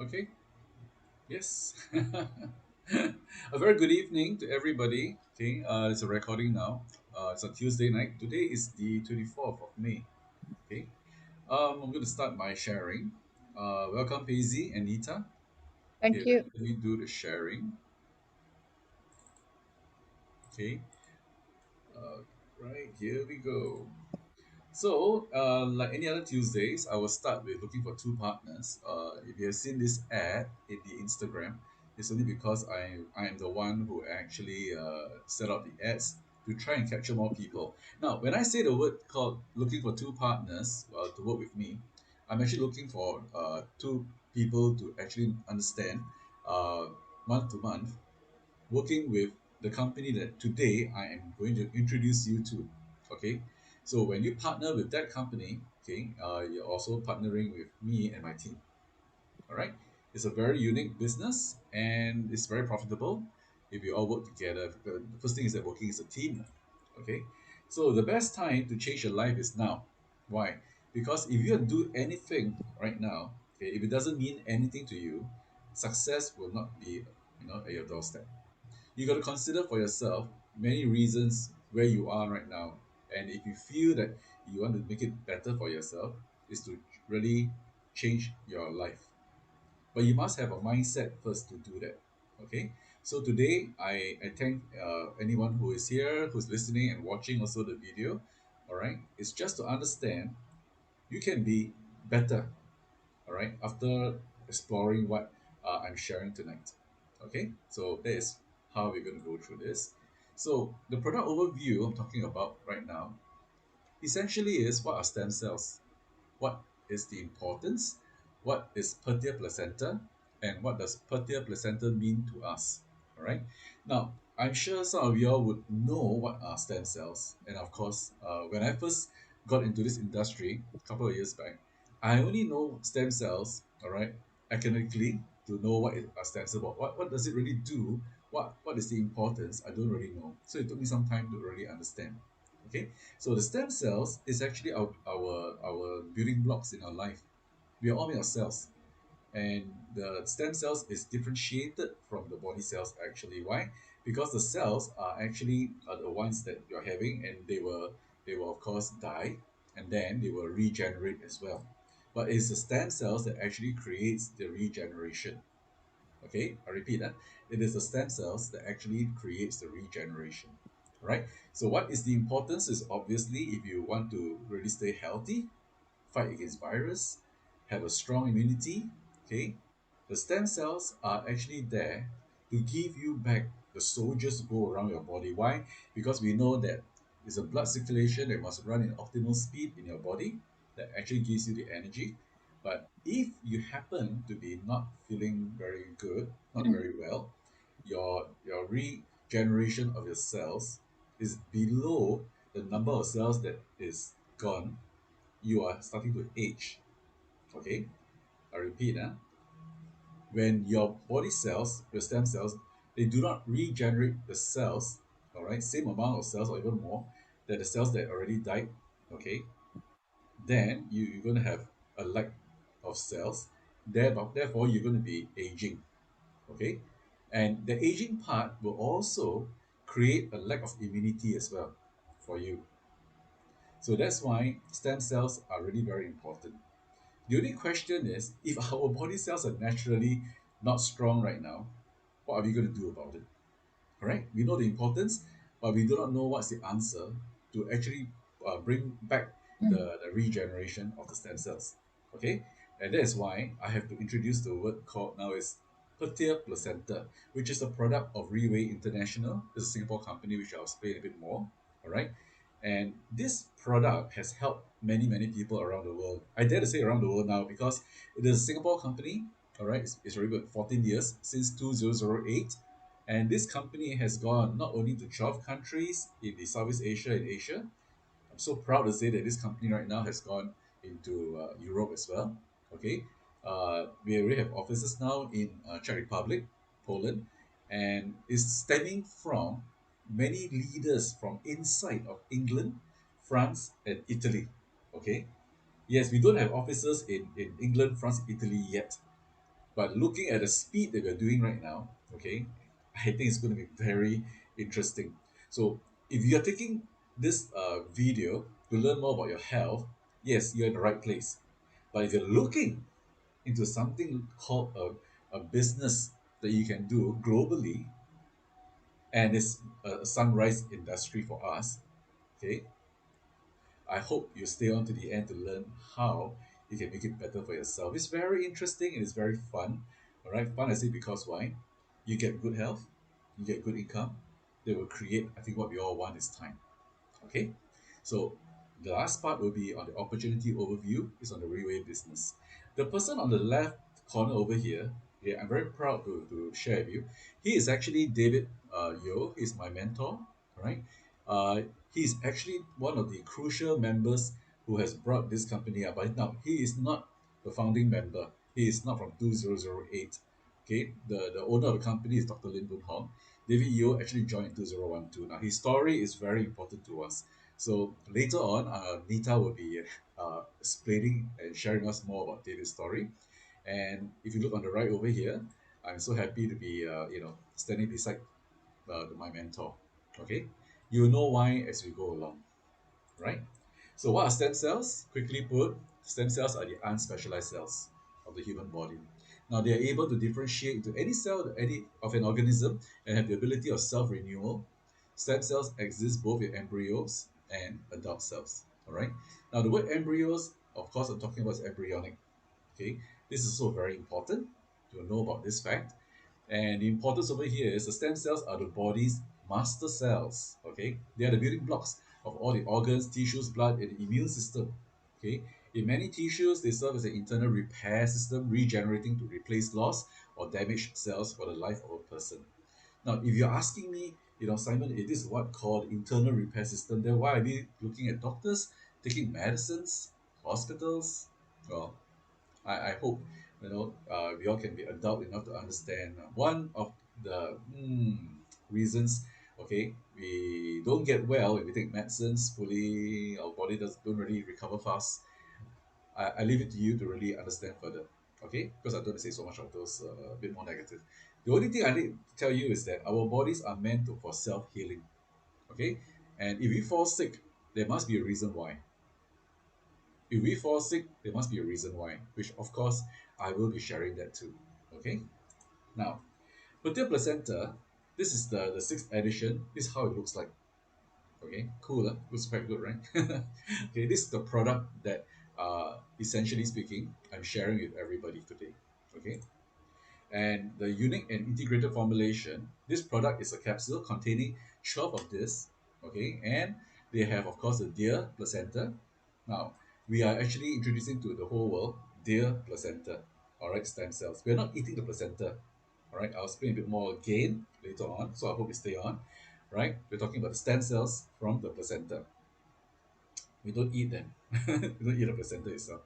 Okay. Yes. A very good evening to everybody. Okay. It's a recording now. It's a Tuesday night. Today is the 24th of May. Okay. I'm going to start my sharing. Welcome, Paisy and Nita. Thank Okay. you. Let me do the sharing. Okay. Right. Here we go. So, like any other Tuesdays, I will start with looking for two partners. If you have seen this ad in the Instagram, it's only because I am the one who actually set up the ads to try and capture more people. Now, when I say the word called looking for two partners to work with me, I'm actually looking for two people to actually understand uh, month to month working with the company that today I am going to introduce you to. Okay, so when you partner with that company, okay, you're also partnering with me and my team. All right, it's a very unique business and it's very profitable if you all work together. The first thing is that working as a team. Okay, so the best time to change your life is now. Why? Because if you do anything right now, okay, if it doesn't mean anything to you, success will not be at your doorstep. You got to consider for yourself many reasons where you are right now, and if you feel that you want to make it better for yourself, is to really change your life. But you must have a mindset first to do that. Okay, so today I thank anyone who is here, who's listening and watching also the video. All right, it's just to understand you can be better. All right, after exploring what I'm sharing tonight. Okay, so that is how we're going to go through this. So the product overview I'm talking about right now essentially is what are stem cells, what is the importance, what is Purtier placenta, and what does Purtier placenta mean to us. All right. Now, I'm sure some of y'all would know what are stem cells, and of course, when I first got into this industry a couple of years back, I only know stem cells. All right, academically to know what is a stem cell, what does it really do, what is the importance. I don't really know, so it took me some time to really understand. Okay, so the stem cells is actually our building blocks in our life. We are all made of cells, and the stem cells is differentiated from the body cells actually. Why? Because the cells are the ones that you're having, and they will of course die, and then they will regenerate as well. But it's the stem cells that actually creates the regeneration. Okay, I repeat that. It is the stem cells that actually creates the regeneration. Right? So what is the importance is obviously if you want to really stay healthy, fight against virus, have a strong immunity, okay, the stem cells are actually there to give you back the soldiers who go around your body. Why? Because we know that it's a blood circulation that must run in optimal speed in your body that actually gives you the energy. But if you happen to be not feeling very good, not very well, your regeneration of your cells is below the number of cells that is gone, you are starting to age. Okay, I repeat, when your body cells, your stem cells, they do not regenerate the cells, all right, same amount of cells or even more than the cells that already died, okay, then you're going to have a lack of cells. Therefore, you're going to be aging, okay? And the aging part will also create a lack of immunity as well for you. So that's why stem cells are really very important. The only question is if our body cells are naturally not strong right now, what are we going to do about it? Correct? We know the importance, but we do not know what's the answer to actually bring back the regeneration of the stem cells. Okay? And that is why I have to introduce the word called now is Purtier placenta, which is a product of RIWAY International. It's a Singapore company, which I'll explain a bit more. All right? And this product has helped many, many people around the world. I dare to say around the world now because it is a Singapore company. All right, it's already been 14 years since 2008, and this company has gone not only to 12 countries in the Southeast Asia and Asia. I'm so proud to say that this company right now has gone into Europe as well. Okay, we already have offices now in Czech Republic, Poland, and is stemming from many leaders from inside of England, France, and Italy. Okay, yes, we don't have offices in England, France, Italy yet, But looking at the speed that we're doing right now, okay, I think it's going to be very interesting. So if you're taking this video to learn more about your health, yes, you're in the right place. But if you're looking into something called a business that you can do globally, and it's a sunrise industry for us, okay, I hope you stay on to the end to learn how you can make it better for yourself. It's very interesting and it's very fun. All right, fun I say because why? You get good health, you get good income. They will create, I think, what we all want is time. Okay, so the last part will be on the opportunity overview, is on the RIWAY business. The person on the left corner over here, yeah, I'm very proud to share with you. He is actually David Yo. He's my mentor, right? Uh, he's actually one of the crucial members who has brought this company up. But now he is not the founding member. He is not from 2008. Okay, the owner of the company is Dr. Lin Boon Hong. David Yeo actually joined in 2012. Now, his story is very important to us. So later on, Nita will be explaining and sharing us more about David's story. And if you look on the right over here, I'm so happy to be, standing beside my mentor. Okay, you know why as we go along, right? So what are stem cells? Quickly put, stem cells are the unspecialized cells of the human body. Now they are able to differentiate into any cell any of an organism and have the ability of self-renewal. Stem cells exist both in embryos and adult cells. All right. Now the word embryos, of course, I'm talking about is embryonic. Okay, this is also very important to know about this fact. And the importance over here is the stem cells are the body's master cells. Okay, they are the building blocks of all the organs, tissues, blood, and the immune system. Okay, in many tissues, they serve as an internal repair system, regenerating to replace lost or damaged cells for the life of a person. Now, if you're asking me, Simon, it is what called internal repair system, then why are we looking at doctors taking medicines, hospitals? Well, I hope we all can be adult enough to understand one of the reasons. Okay, we don't get well when we take medicines fully. Our body don't really recover fast. I leave it to you to really understand further. Okay, because I don't want to say so much of those a bit more negative. The only thing I need to tell you is that our bodies are meant to, for self healing. Okay, and if we fall sick, there must be a reason why. If we fall sick, there must be a reason why, which of course I will be sharing that too. Okay? Now, Purtier placenta, this is the sixth edition. This is how it looks like. Okay, cool, huh? Looks quite good, right? Okay, this is the product that essentially speaking, I'm sharing with everybody today. Okay, and the unique and integrated formulation, this product is a capsule containing 12 of this, okay, and they have, of course, the deer placenta. Now, we are actually introducing to the whole world deer placenta, all right, stem cells. We're not eating the placenta, all right. I'll explain a bit more again later on, so I hope you stay on, right? We're talking about the stem cells from the placenta. We don't eat them. We don't eat the placenta itself.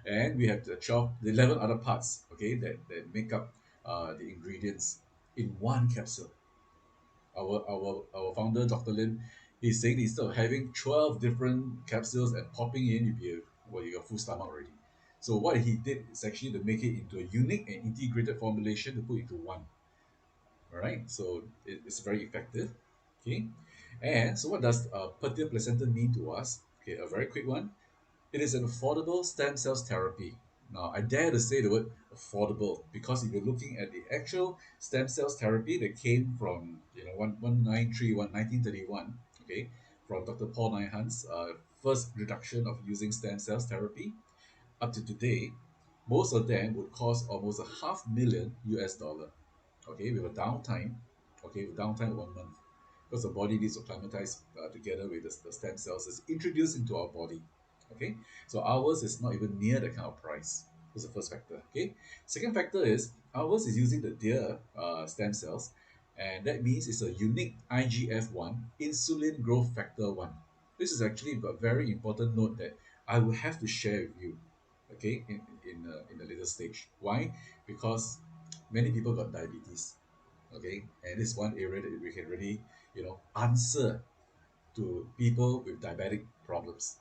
And we have the 11 other parts, okay, that make up the ingredients in one capsule. Our founder, Dr. Lin, he's saying instead of having 12 different capsules and popping in, you got full stomach already. So what he did is actually to make it into a unique and integrated formulation to put into one. All right, so it's very effective. Okay, and so what does Purtier placenta mean to us? Okay, a very quick one. It is an affordable stem cells therapy. Now, I dare to say the word affordable because if you're looking at the actual stem cells therapy that came from 1931, okay, from Dr. Paul Nyhan's first reduction of using stem cells therapy up to today, most of them would cost almost a half million US dollar. Okay, with a downtime, okay, with downtime of 1 month, because the body needs to acclimatize together with the stem cells is introduced into our body. Okay, so ours is not even near that kind of price. That's the first factor. Okay, second factor is ours is using the deer stem cells, and that means it's a unique IGF-1 insulin growth factor 1. This is actually a very important note that I will have to share with you. Okay, in the later stage. Why? Because many people got diabetes. Okay, and this is one area that we can really answer to people with diabetic problems.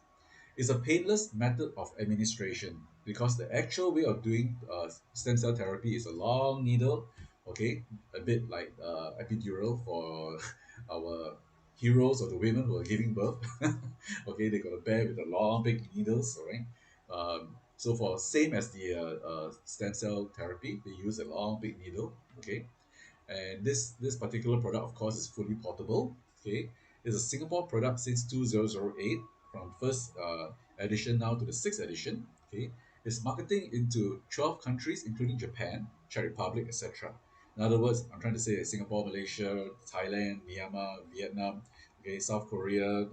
It's a painless method of administration because the actual way of doing stem cell therapy is a long needle, okay, a bit like epidural for our heroes or the women who are giving birth. Okay, they got a bear with the long big needles, all right. So for same as the stem cell therapy, they use a long big needle, okay, and this particular product, of course, is fully portable. Okay, it's a Singapore product since 2008, from first edition now to the sixth edition. Okay, it's marketing into 12 countries, including Japan, Czech Republic, etc. In other words, I'm trying to say that Singapore, Malaysia, Thailand, Myanmar, Vietnam, okay, South Korea,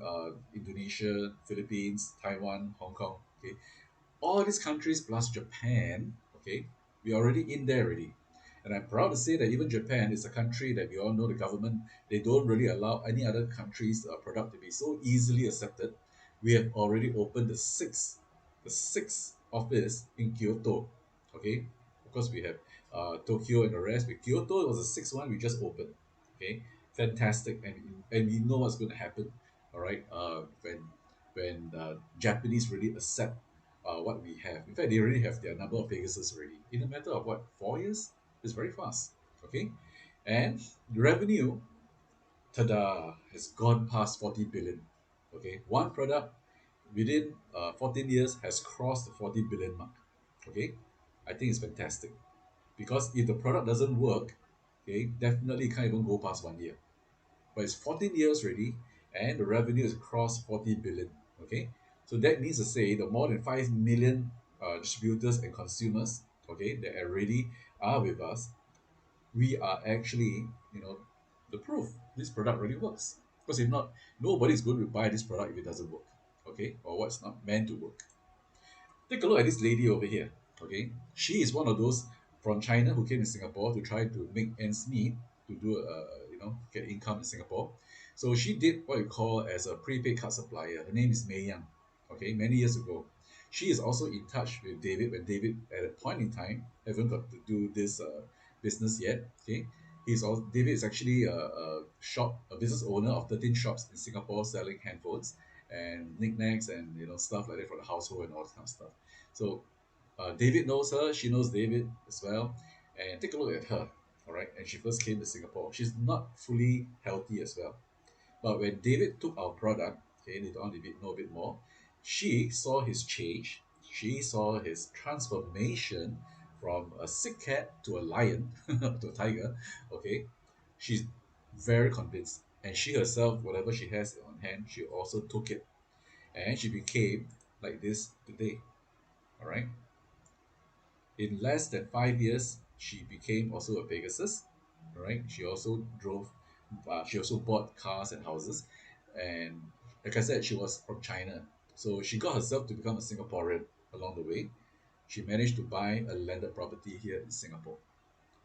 Indonesia, Philippines, Taiwan, Hong Kong. Okay, all these countries plus Japan, okay, we're already in there already. And I'm proud to say that even Japan is a country that we all know the government, they don't really allow any other country's product to be so easily accepted. We have already opened the sixth office in Kyoto, okay? Of course, we have Tokyo and the rest, but Kyoto was the sixth one we just opened, okay? Fantastic, and we know what's going to happen, all right? When Japanese really accept what we have. In fact, they already have their number of Pegasus already. In a matter of what, 4 years? It's very fast. Okay? And the revenue, tada, has gone past 40 billion. Okay? One product within 14 years has crossed the 40 billion mark. Okay? I think it's fantastic. Because if the product doesn't work, okay, definitely can't even go past 1 year. But it's 14 years already, and the revenue is across 40 billion. Okay, so that means to say the more than 5 million distributors and consumers, okay, that already are with us, we are actually, the proof this product really works. Because if not, nobody's going to buy this product if it doesn't work, okay, or what's not meant to work. Take a look at this lady over here. Okay, she is one of those from China who came to Singapore to try to make ends meet, to do get income in Singapore. So she did what you call as a prepaid card supplier. Her name is Mei Yang. Okay, many years ago, she is also in touch with David when David at a point in time haven't got to do this business yet. Okay, David is actually a business owner of 13 shops in Singapore selling handphones and knickknacks and stuff like that for the household and all this kind of stuff. So David knows her, she knows David as well, and take a look at her. All right, and she first came to Singapore. She's not fully healthy as well, but when David took our product, okay, later on know a bit more, she saw his change. She saw his transformation from a sick cat to a lion, to a tiger. Okay, she's very convinced, and she herself, whatever she has on hand, she also took it, and she became like this today. All right. In less than 5 years, she became also a Pegasus. All right. She also drove. She also bought cars and houses, and like I said, she was from China, so she got herself to become a Singaporean along the way. She managed to buy a landed property here in Singapore.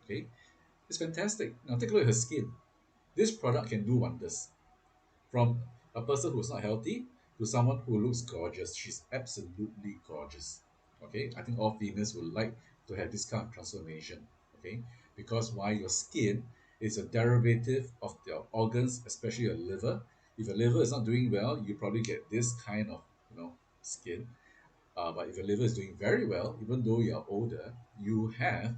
Okay, it's fantastic. Now take a look at her skin. This product can do wonders. From a person who's not healthy to someone who looks gorgeous. She's absolutely gorgeous. Okay, I think all females would like to have this kind of transformation. Okay, because why, your skin is a derivative of your organs, especially your liver. If your liver is not doing well, you probably get this kind of skin. But if your liver is doing very well, even though you are older, you have,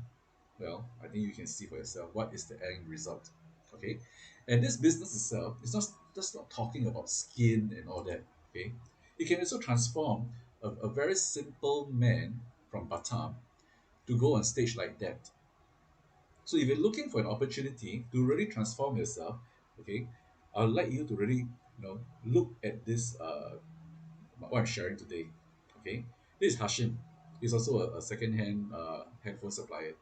well, I think you can see for yourself what is the end result. Okay, and this business itself is not just not talking about skin and all that. Okay, it can also transform a very simple man from Batam to go on stage like that. So if you're looking for an opportunity to really transform yourself, okay, I'd like you to really look at this what I'm sharing today. Okay, this is Hashim. He's also a second-hand handphone supplier,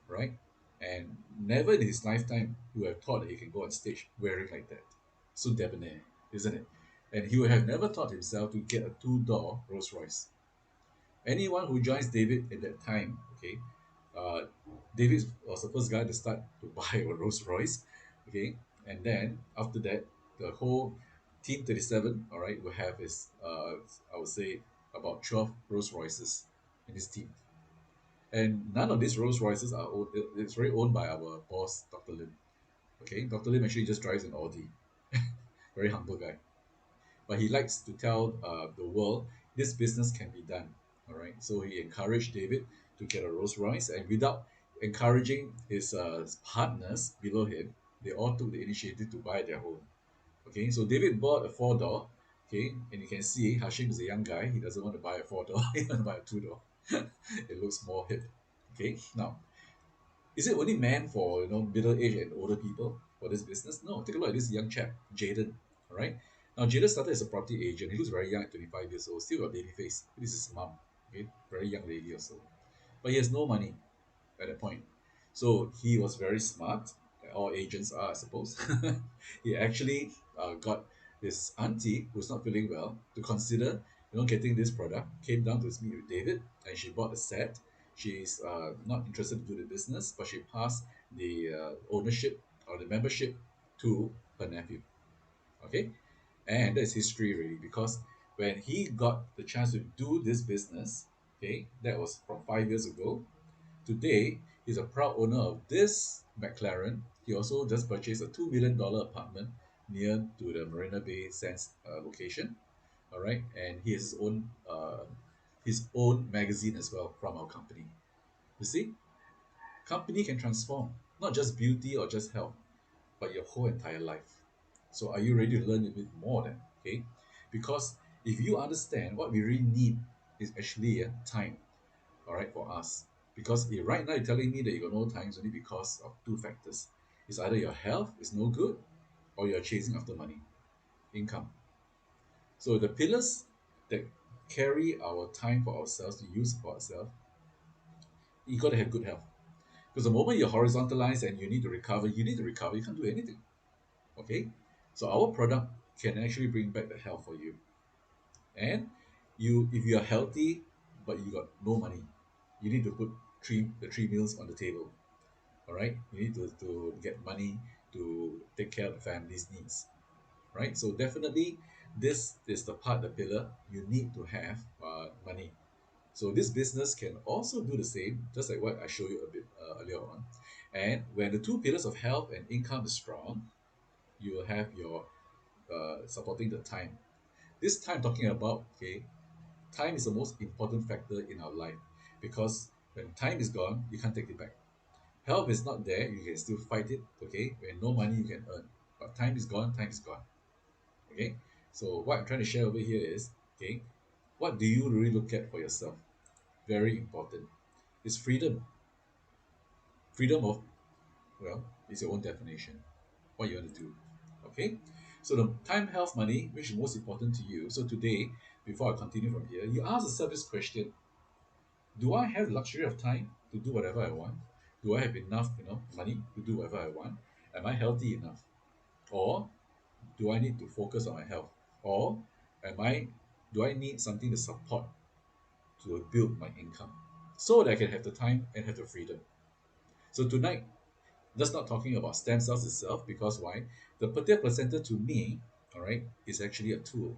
right? And never in his lifetime would have thought that he can go on stage wearing like that. So debonair, isn't it? And he would have never thought himself to get a two-door Rolls Royce. Anyone who joins David at that time, okay, uh, David was the first guy to start to buy a Rolls Royce, okay, and then after that, the whole Team 37, all right, will have his, I would say, about 12 Rolls Royces in his team. And none of these Rolls Royces are owned, it's really owned by our boss, Dr. Lim. Okay, Dr. Lim actually just drives an Audi. Very humble guy. But he likes to tell the world this business can be done. All right. So he encouraged David to get a Rolls Royce, and without encouraging his partners below him, they all took the initiative to buy their home. Okay. So David bought a four door. Okay. And you can see Hashim is a young guy. He doesn't want to buy a four door. He wants to buy a two door. It looks more hip. Okay. Now, is it only meant for middle aged and older people for this business? No, take a look at this young chap, Jaden. All right. Now Jaden started as a property agent. He looks very young at 25 years old, still got baby face. This is his mom. Okay, very young lady also. But he has no money at that point. So he was very smart. All agents are, I suppose. He actually got his auntie, who's not feeling well, to consider, getting this product. Came down to meet with David, and she bought a set. She's not interested to do the business, but she passed the ownership or the membership to her nephew. Okay, and that's history really, because when he got the chance to do this business, okay, that was from 5 years ago. Today, he's a proud owner of this McLaren. He also just purchased a $2 million apartment near to the Marina Bay Sands location. All right, and he has his own magazine as well from our company. You see, company can transform not just beauty or just health, but your whole entire life. So, are you ready to learn a bit more then? Okay, because if you understand what we really need is actually time, all right, for us. Because right now you're telling me that you got no time is only because of two factors. It's either your health is no good or you're chasing after money, income. So the pillars that carry our time for ourselves to use for ourselves, you got to have good health. Because the moment you're horizontalized and you need to recover, you need to recover. You can't do anything. Okay? So our product can actually bring back the health for you. And if you are healthy but you got no money, you need to put the three meals on the table. All right, you need to get money to take care of the family's needs, right? So definitely this is the pillar you need to have money. So this business can also do the same, just like what I showed you a bit earlier on. And when the two pillars of health and income is strong, you will have your supporting the time. This time talking about, okay, time is the most important factor in our life, because when time is gone, you can't take it back. Health is not there, you can still fight it, okay? When no money, you can earn. But time is gone, time is gone, okay? So what I'm trying to share over here is, okay, what do you really look at for yourself? Very important. It's freedom. Freedom of, well, it's your own definition. What you want to do, okay? So the time, health, money, which is most important to you. So today, before I continue from here, you ask yourself this question: do I have the luxury of time to do whatever I want? Do I have enough, money to do whatever I want? Am I healthy enough? Or do I need to focus on my health? Or am I do I need something to support to build my income so that I can have the time and have the freedom? So tonight, just not talking about stem cells itself, because why? The Purtier placenta to me, all right, is actually a tool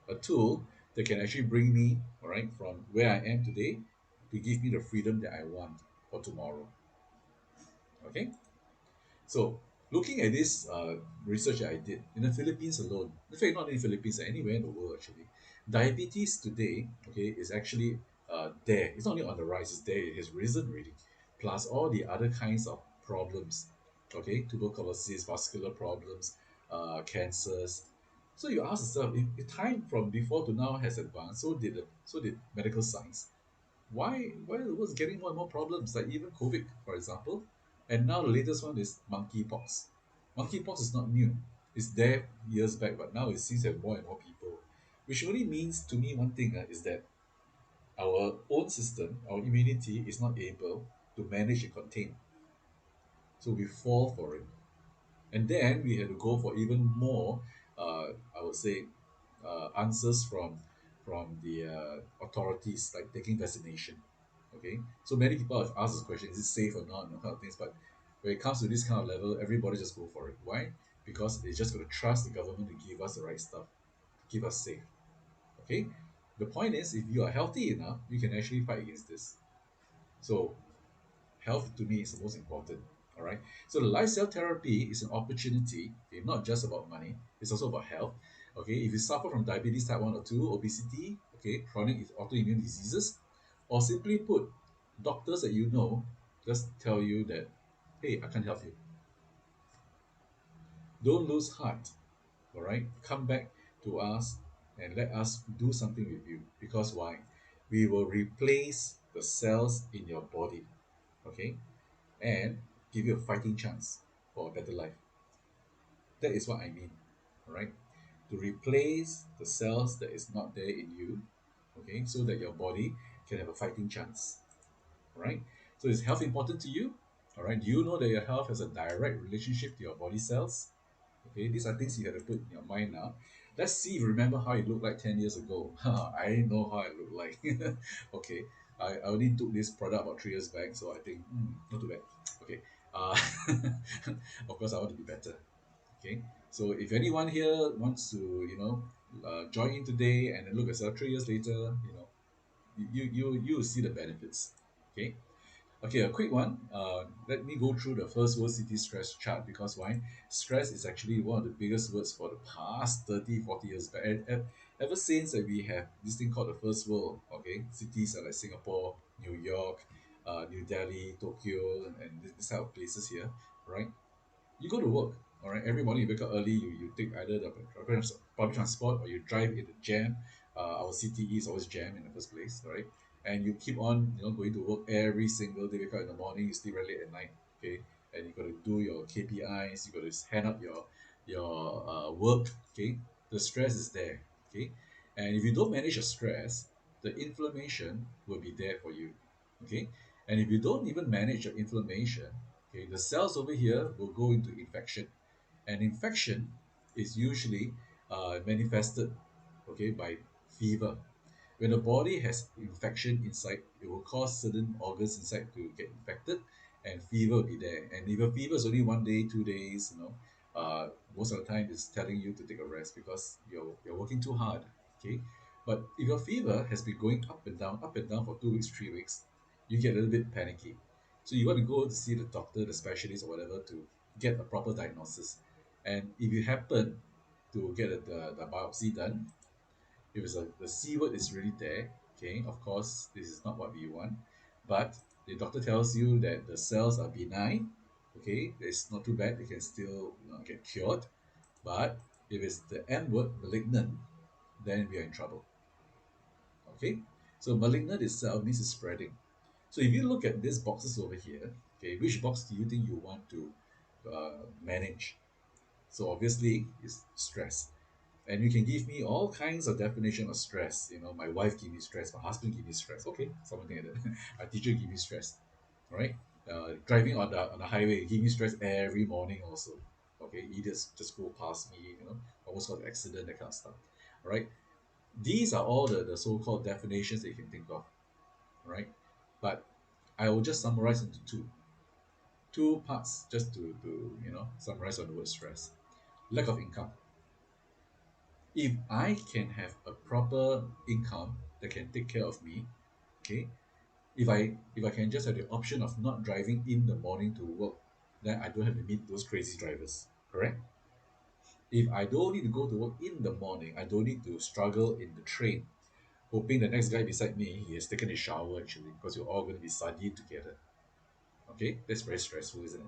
that can actually bring me, all right, from where I am today to give me the freedom that I want for tomorrow. Okay? So, looking at this research that I did in the Philippines alone, in fact, not in the Philippines, anywhere in the world actually, diabetes today, okay, is actually there. It's not only on the rise; it's there. It has risen really. Plus all the other kinds of problems, okay, tuberculosis, vascular problems, cancers. So you ask yourself, if time from before to now has advanced, so did medical science. Why the world's getting more and more problems, like even COVID, for example, and now the latest one is monkeypox. Monkeypox is not new; it's there years back, but now it seems that more and more people, which only means to me one thing is that our own system, our immunity, is not able to manage and contain, so we fall for it. And then we had to go for even more, I would say, answers from the authorities, like taking vaccination. Okay, so many people have asked this question: is it safe or not, and kind of things. But when it comes to this kind of level, everybody just go for it. Why? Because they're just going to trust the government to give us the right stuff, to keep us safe. Okay, the point is, if you are healthy enough, you can actually fight against this. So health to me is the most important. All right. So the lifestyle therapy is an opportunity. Okay, not just about money. It's also about health. Okay. If you suffer from diabetes type 1 or 2, obesity, okay, chronic autoimmune diseases, or simply put, doctors that you know just tell you that, hey, I can't help you. Don't lose heart, all right? Come back to us and let us do something with you. Because why? We will replace the cells in your body, okay, and give you a fighting chance for a better life. That is what I mean, all right? To replace the cells that is not there in you, okay, so that your body can have a fighting chance, all right? So is health important to you? All right, do you know that your health has a direct relationship to your body cells? Okay, these are things you have to put in your mind now. Let's see if you remember how it looked like 10 years ago. I know how it looked like. Okay, I only took this product about 3 years back, so I think, not too bad. Okay, uh, of course, I want to be better. Okay, so if anyone here wants to, join in today and then look at yourself 3 years later, you will see the benefits. Okay, okay, a quick one. Let me go through the first world city stress chart because why? Stress is actually one of the biggest words for the past 30, 40 years back. And ever since that we have this thing called the first world, okay, cities are like Singapore, New York, New Delhi, Tokyo, and this type of places here, right? You go to work, all right, every morning you wake up early, you take either the public transport or you drive in the jam. Our CTE is always jam in the first place, right? And you keep on, going to work every single day. Wake up in the morning, you sleep very late at night, okay? And you got to do your KPIs, you got to hand up your work, okay? The stress is there, okay? And if you don't manage your stress, the inflammation will be there for you, okay? And if you don't even manage your inflammation, okay, the cells over here will go into infection, and infection is usually manifested, okay, by fever. When the body has infection inside, it will cause certain organs inside to get infected, and fever will be there. And if your fever is only 1 day, 2 days, most of the time it's telling you to take a rest because you're working too hard. Okay, but if your fever has been going up and down for 2 weeks, 3 weeks, you get a little bit panicky. So you want to go to see the doctor, the specialist, or whatever to get a proper diagnosis. And if you happen to get the biopsy done, if the C word is really there, okay, of course, this is not what we want. But the doctor tells you that the cells are benign, okay, it's not too bad, they can still get cured. But if it's the M word, malignant, then we are in trouble, okay? So malignant itself means it's spreading. So if you look at these boxes over here, okay, which box do you think you want to manage? So obviously, it's stress. And you can give me all kinds of definition of stress. My wife give me stress, my husband give me stress. Okay, something like that. My teacher give me stress. All right. Driving on the highway give me stress every morning also. Okay, idiots just go past me. Almost got an accident, that kind of stuff. All right. These are all the so-called definitions that you can think of. All right. But I will just summarize into two parts just to summarize on the word stress. Lack of income. If I can have a proper income that can take care of me, okay, if I can just have the option of not driving in the morning to work, then I don't have to meet those crazy drivers, correct? If I don't need to go to work in the morning, I don't need to struggle in the train, hoping the next guy beside me he has taken a shower actually, because we're all going to be sardine together. Okay, that's very stressful, isn't it?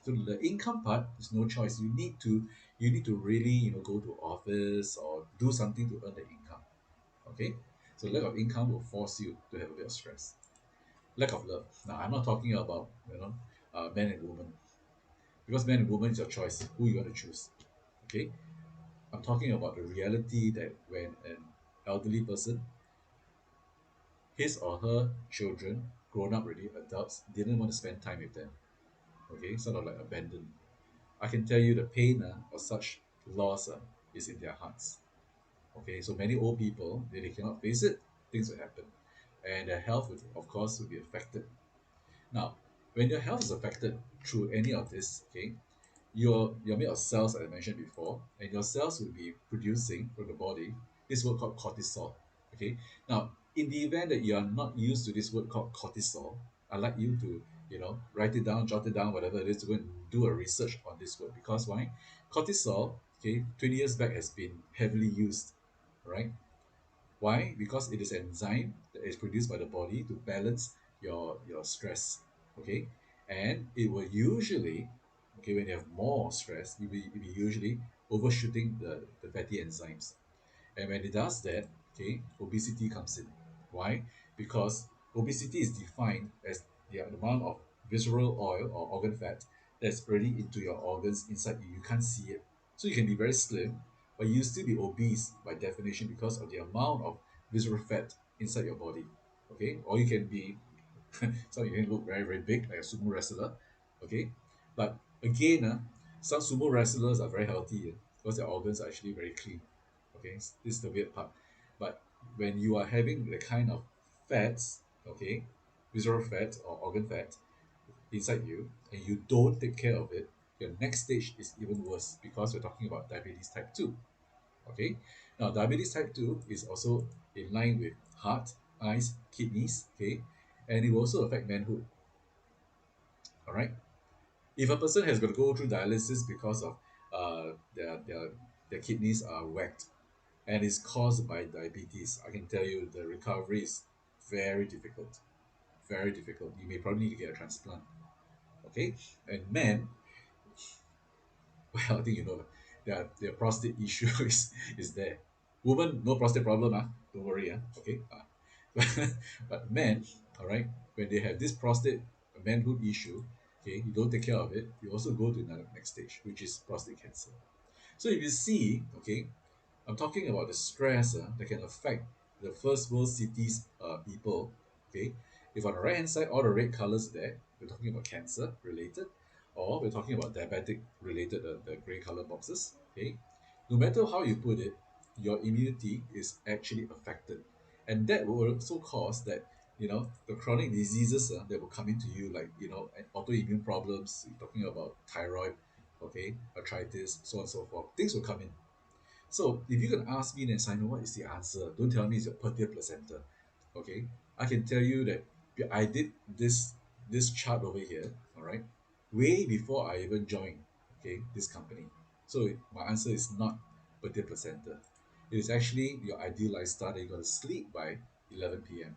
So the income part is no choice. You need to really go to office or do something to earn the income. Okay, so lack of income will force you to have a bit of stress. Lack of love. Now I'm not talking about men and women, because men and women is your choice who you want to choose. Okay, I'm talking about the reality that when an elderly person, his or her children, grown up already, adults, didn't want to spend time with them. Okay, sort of like abandoned. I can tell you the pain of such loss is in their hearts. Okay, so many old people, they cannot face it, things will happen. And their health, would, of course, will be affected. Now, when your health is affected through any of this, okay, you're made of cells, as I mentioned before, and your cells will be producing from the body this word called cortisol. Okay. Now, in the event that you are not used to this word called cortisol, I'd like you to, write it down, jot it down, whatever it is, to go and do a research on this word. Because why? Cortisol, okay, 20 years back has been heavily used, right? Why? Because it is an enzyme that is produced by the body to balance your stress. Okay, and it will usually, okay, when you have more stress, you'll be usually overshooting the fatty enzymes. And when it does that, okay, obesity comes in. Why? Because obesity is defined as the amount of visceral oil or organ fat that's already into your organs inside you. You can't see it. So you can be very slim, but you still be obese by definition because of the amount of visceral fat inside your body. Okay? Or you can be, some you can look very, very big, like a sumo wrestler. Okay? But again, some sumo wrestlers are very healthy because their organs are actually very clean. Okay, this is the weird part. But when you are having the kind of fats, okay, visceral fat or organ fat inside you, and you don't take care of it, your next stage is even worse because we're talking about diabetes type 2. Okay, now diabetes type 2 is also in line with heart, eyes, kidneys, okay, and it will also affect manhood. All right, if a person has got to go through dialysis because of their kidneys are whacked and is caused by diabetes, I can tell you the recovery is very difficult. Very difficult. You may probably need to get a transplant. Okay? And men, well, I think you know their prostate issue is there. Women, no prostate problem, don't worry, okay? But men, all right, when they have this prostate manhood issue, okay, you don't take care of it, you also go to another next stage, which is prostate cancer. So if you see, okay, I'm talking about the stress that can affect the first world cities people. Okay, if on the right hand side all the red colors there, we're talking about cancer related, or we're talking about diabetic related, the gray color boxes. Okay, no matter how you put it, your immunity is actually affected, and that will also cause that the chronic diseases that will come into you, like autoimmune problems. You're talking about thyroid, okay, arthritis, so on and so forth. Things will come in. So if you can ask me then, Simon, what is the answer? Don't tell me it's your Purtier placenta. Okay, I can tell you that I did this chart over here. All right, way before I even joined. Okay, this company. So my answer is not Purtier placenta. It is actually your ideal lifestyle that you got to sleep by 11 p.m.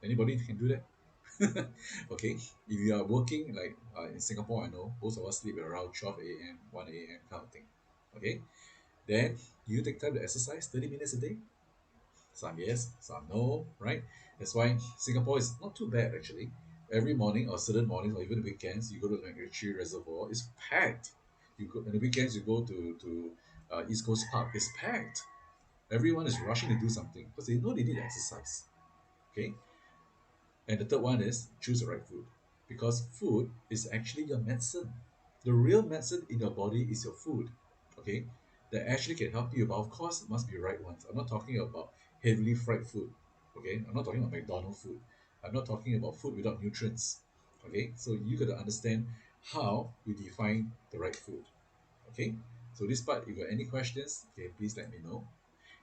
Anybody can do that? Okay, if you are working like in Singapore, I know most of us sleep around 12 a.m., 1 a.m. kind of thing. Okay, then you take time to exercise 30 minutes a day? Some yes, some no, right? That's why Singapore is not too bad actually. Every morning or certain mornings or even weekends, you go to the MacRitchie Reservoir, it's packed. You go on the weekends, you go to East Coast Park, it's packed. Everyone is rushing to do something because they know they need exercise. Okay, and the third one is choose the right food because food is actually your medicine. The real medicine in your body is your food, okay? That actually can help you, but of course, it must be right ones. I'm not talking about heavily fried food, okay? I'm not talking about McDonald's food. I'm not talking about food without nutrients, okay? So you got to understand how we define the right food, okay? So this part, if you got any questions, okay, please let me know.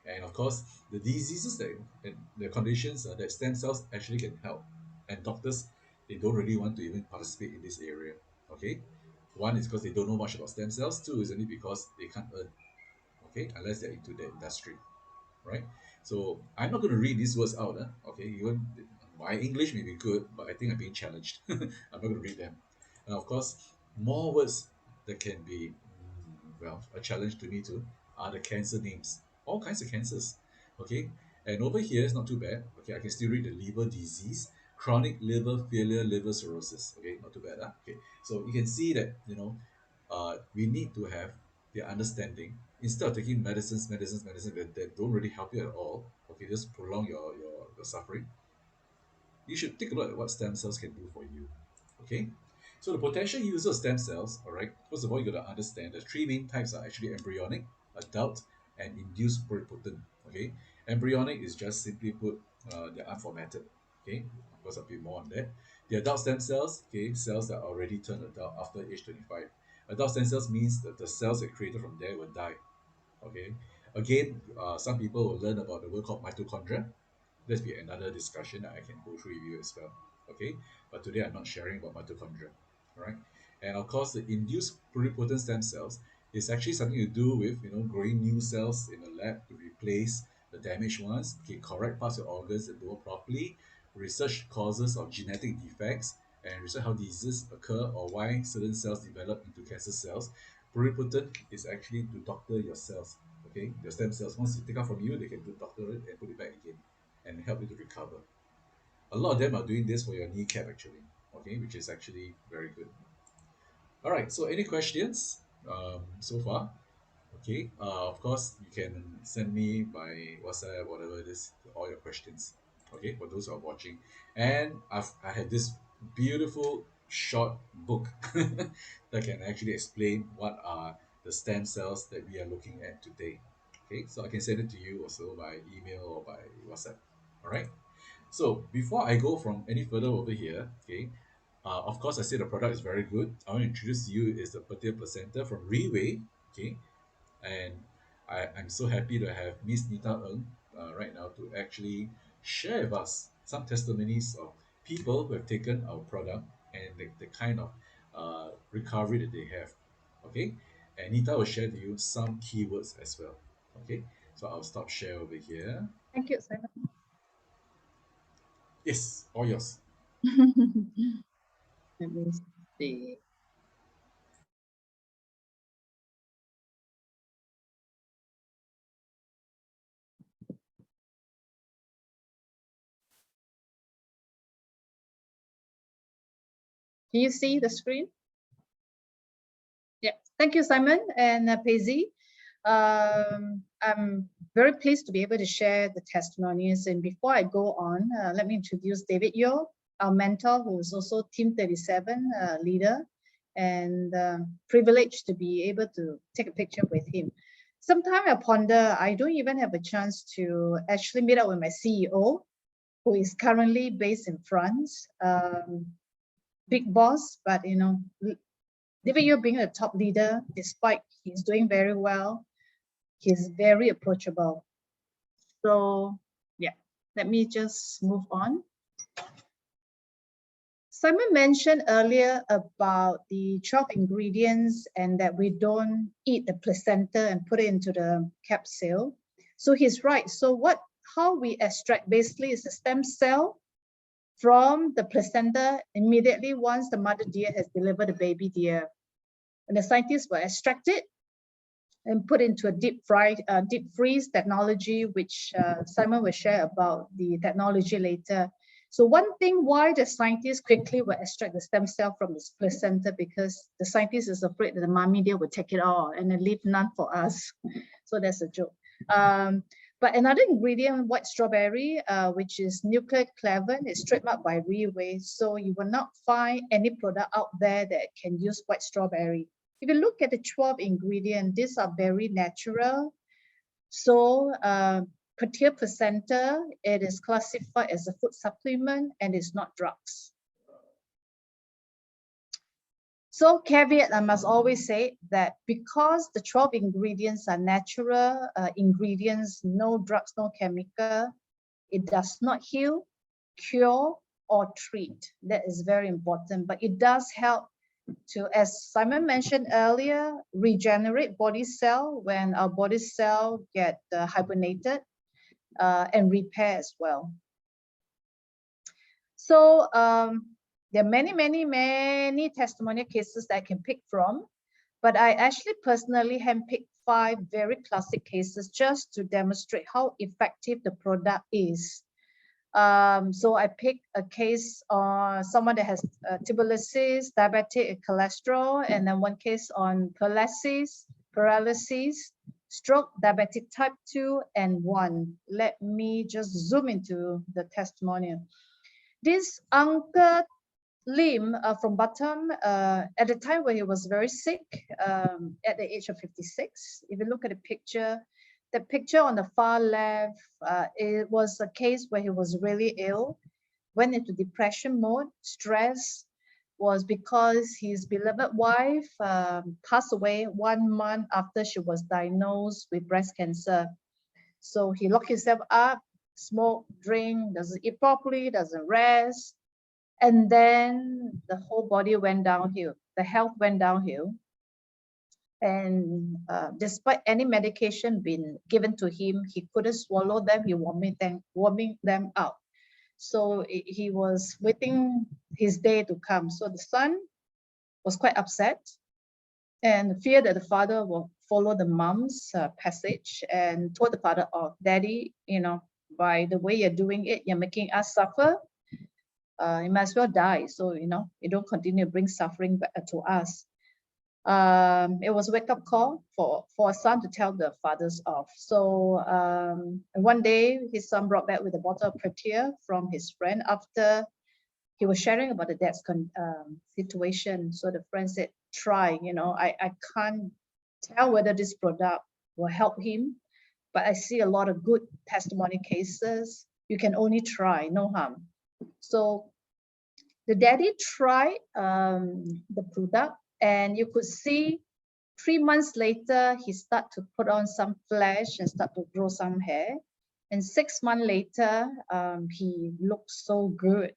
And of course, the diseases that and the conditions that stem cells actually can help. And doctors, they don't really want to even participate in this area. Okay, one is because they don't know much about stem cells. Two is only because they can't earn. Okay, unless they're into the industry, right? So I'm not going to read these words out. Okay, even my English may be good, but I think I'm being challenged. I'm not going to read them. And of course, more words that can be, well, a challenge to me too are the cancer names. All kinds of cancers. Okay, and over here it's not too bad. Okay, I can still read the liver disease, chronic liver failure, liver cirrhosis. Okay, not too bad. Okay, so you can see that we need to have the understanding instead of taking medicines that don't really help you at all. Okay, just prolong your suffering. You should take a look at what stem cells can do for you. Okay, so the potential use of stem cells, all right, first of all, you got to understand the three main types are actually embryonic, adult, and induced pluripotent. Okay, embryonic is just simply put, they're unformatted. Okay, of course, I'll be more on that. The adult stem cells, okay, cells that already turned adult after age 25. Adult stem cells means that the cells that created from there will die. Okay, again, some people will learn about the word called mitochondria. That's be another discussion that I can go through with you as well. Okay, but today I'm not sharing about mitochondria. All right, and of course, the induced pluripotent stem cells is actually something to do with growing new cells in the lab to replace the damaged ones, okay, correct past your organs that don't work properly, research causes of genetic defects, and research how diseases occur or why certain cells develop into cancer cells. Pluripotent is actually to doctor your cells, okay, your stem cells. Once you take out from you, they can do doctor it and put it back again and help you to recover. A lot of them are doing this for your kneecap actually, okay, which is actually very good. All right, so any questions so far? Okay, of course, you can send me by WhatsApp, whatever it is, all your questions. Okay, for those who are watching. And I had this beautiful short book that can actually explain what are the stem cells that we are looking at today. Okay, so I can send it to you also by email or by WhatsApp. All right. So before I go from any further over here, okay, of course I say the product is very good. I want to introduce to you is the Purtier Placenta from RIWAY, okay, and I'm so happy to have Miss Nita Ng right now to actually share with us some testimonies of people who have taken our product and the kind of recovery that they have. Okay, and Nita will share to you some keywords as well. Okay, so I'll stop share over here. Thank you, Simon. Yes, all yours. Let me see. Can you see the screen? Yeah. Thank you, Simon and Paisy. I'm very pleased to be able to share the testimonies. And before I go on, let me introduce David Yo, our mentor, who is also Team 37 leader, and privileged to be able to take a picture with him. Sometimes I ponder, I don't even have a chance to actually meet up with my CEO, who is currently based in France. Big boss, but you know, David Yo being a top leader, despite he's doing very well, he's very approachable. So yeah, let me just move on. Simon mentioned earlier about the 12 ingredients and that we don't eat the placenta and put it into the capsule. So he's right. So how we extract basically is the stem cell from the placenta immediately once the mother deer has delivered the baby deer. And the scientists will extract it and put into a deep freeze technology, which Simon will share about the technology later. So one thing why the scientists quickly will extract the stem cell from this placenta, because the scientist is afraid that the mommy deer will take it all and then leave none for us. So that's a joke. But another ingredient, white strawberry, which is nucleoclavin, is trademarked by RIWAY. So you will not find any product out there that can use white strawberry. If you look at the 12 ingredients, these are very natural. So Purtier placenta, it is classified as a food supplement and it's not drugs. So caveat, I must always say that because the 12 ingredients are natural ingredients, no drugs, no chemical, it does not heal, cure, or treat. That is very important, but it does help to, as Simon mentioned earlier, regenerate body cell when our body cell get hibernated and repair as well. So there are many testimonial cases that I can pick from, but I actually personally handpicked 5 very classic cases just to demonstrate how effective the product is. So I picked a case on someone that has tuberculosis, diabetic, cholesterol, and then one case on paralysis, stroke, diabetic type 2, and 1. Let me just zoom into the testimonial. This Uncle Lim from Batam, at the time when he was very sick, at the age of 56, if you look at the picture on the far left, it was a case where he was really ill, went into depression mode. Stress was because his beloved wife passed away 1 month after she was diagnosed with breast cancer. So he locked himself up, smoke, drink, doesn't eat properly, doesn't rest. And then the whole body went downhill. The health went downhill. And despite any medication being given to him, he couldn't swallow them. He vomiting them out. So he was waiting his day to come. So the son was quite upset and feared that the father will follow the mom's passage, and told the father, "Oh, Daddy, by the way you're doing it, you're making us suffer. You might as well die. So, you don't continue to bring suffering back to us." It was a wake-up call for a son to tell the fathers off. So one day his son brought back with a bottle of Purtier from his friend after he was sharing about the dad's situation. So the friend said, "Try, I can't tell whether this product will help him, but I see a lot of good testimony cases. You can only try, no harm." So the daddy tried the product, and you could see 3 months later, he started to put on some flesh and start to grow some hair. And 6 months later, he looked so good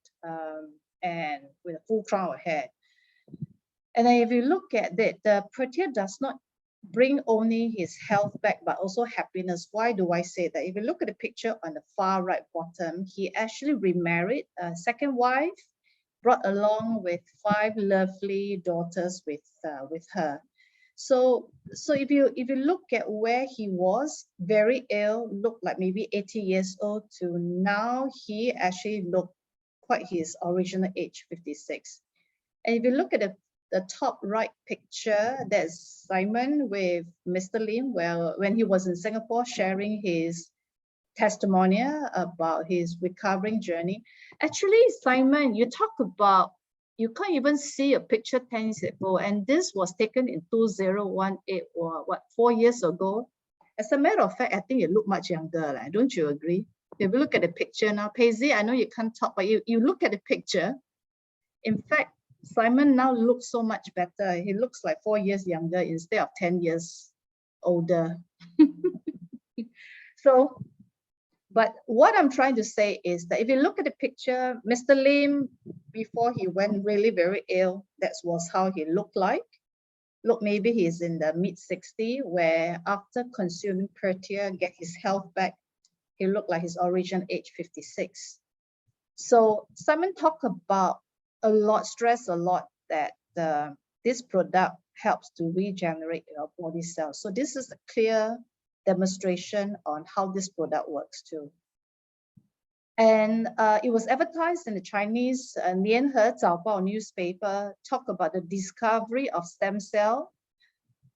and with a full crown of hair. And then if you look at it, the Purtier does not bring only his health back, but also happiness. Why do I say that? If you look at the picture on the far right bottom, he actually remarried a second wife, brought along with 5 lovely daughters with her. So if you look at where he was, very ill, looked like maybe 80 years old, to now he actually looked quite his original age, 56. And if you look at the top right picture, that's Simon with Mr. Lim, when he was in Singapore sharing his testimonial about his recovering journey. Actually, Simon, you talk about, you can't even see a picture 10 years ago, and this was taken in 2018, or 4 years ago. As a matter of fact, I think you look much younger, don't you agree? If you look at the picture now, Paisley, I know you can't talk, but you look at the picture. In fact, Simon now looks so much better. He looks like 4 years younger instead of 10 years older. So, but what I'm trying to say is that if you look at the picture, Mr. Lim, before he went really very ill, that was how he looked like. Look, maybe he's in the mid-60s, where after consuming Purtier, get his health back, he looked like his original age, 56. So Simon talked about stress a lot, that this product helps to regenerate your body cells. So this is a clear demonstration on how this product works too. And it was advertised in the Chinese Nianhe Zaobao newspaper, talk about the discovery of stem cell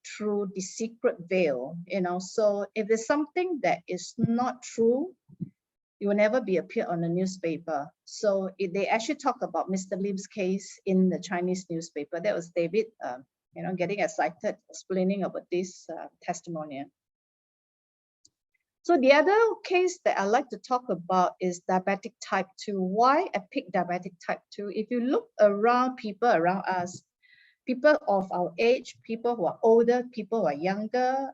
through the secret veil. So if there's something that is not true, it will never be appeared on the newspaper. So they actually talk about Mr. Lim's case in the Chinese newspaper. That was David, getting excited, explaining about this testimonial. So the other case that I like to talk about is diabetic type 2. Why I picked diabetic type 2? If you look around people around us, people of our age, people who are older, people who are younger,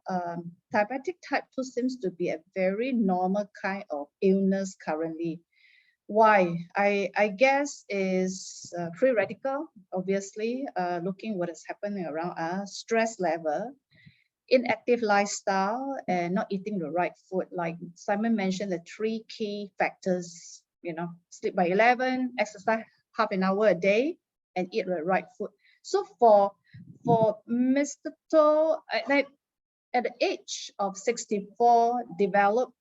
diabetic type 2 seems to be a very normal kind of illness currently. Why? I guess is free radical, obviously, looking what is happening around us, stress level, inactive lifestyle, and not eating the right food. Like Simon mentioned, the 3 key factors, sleep by 11, exercise half an hour a day, and eat the right food. So for Mr. To, at the age of 64, developed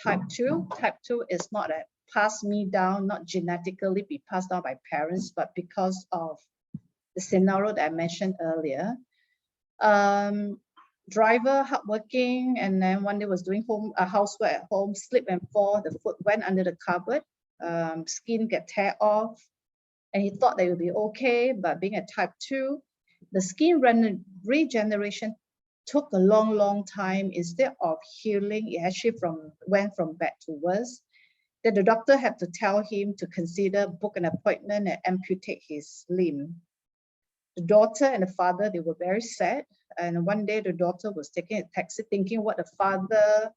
type 2. Type 2 is not a pass me down, not genetically be passed down by parents, but because of the scenario that I mentioned earlier. Driver, hardworking, and then one day was doing housework at home, slip and fall, the foot went under the cupboard, skin get tear off, and he thought that it would be okay, but being a type 2, the skin regeneration took a long time. Instead of healing, it actually went from bad to worse. Then the doctor had to tell him to consider book an appointment and amputate his limb. The daughter and the father, they were very sad. And one day the daughter was taking a taxi thinking what the father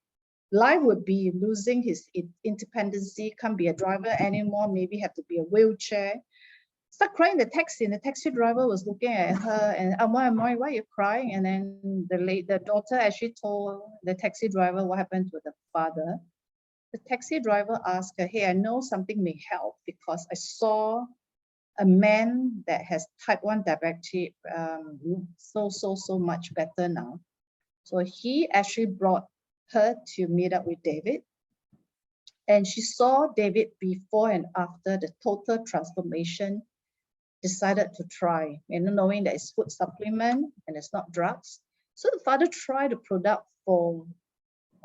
life would be, losing his independency, can't be a driver anymore, maybe have to be a wheelchair. Start crying in the taxi, and the taxi driver was looking at her and, why are you crying? And then the daughter actually told the taxi driver what happened to the father. The taxi driver asked her, hey, I know something may help because I saw a man that has type 1 diabetic so much better now. So he actually brought her to meet up with David. And she saw David before and after the total transformation, decided to try, knowing that it's food supplement and it's not drugs. So the father tried the product for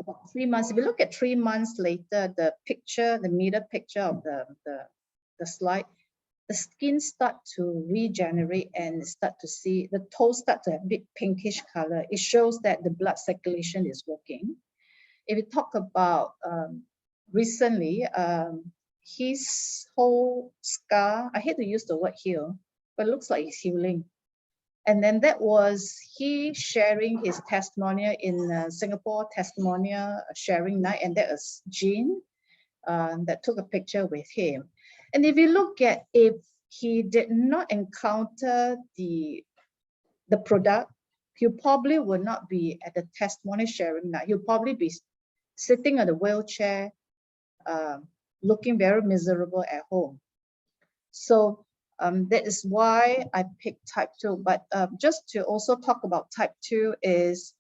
about 3 months. If you look at 3 months later, the picture, the mirror picture of the slide, the skin start to regenerate and start to see, the toes start to have big pinkish color. It shows that the blood circulation is working. If you talk about recently, his whole scar, I hate to use the word heal, but it looks like it's healing. And then that was he sharing his testimonial in Singapore testimonial sharing night, and that was Jean that took a picture with him. And if you look at, if he did not encounter the product, he probably would not be at the testimonial sharing night. He'll probably be sitting on the wheelchair, looking very miserable at home. So that is why I picked type 2. But just to also talk about type 2 is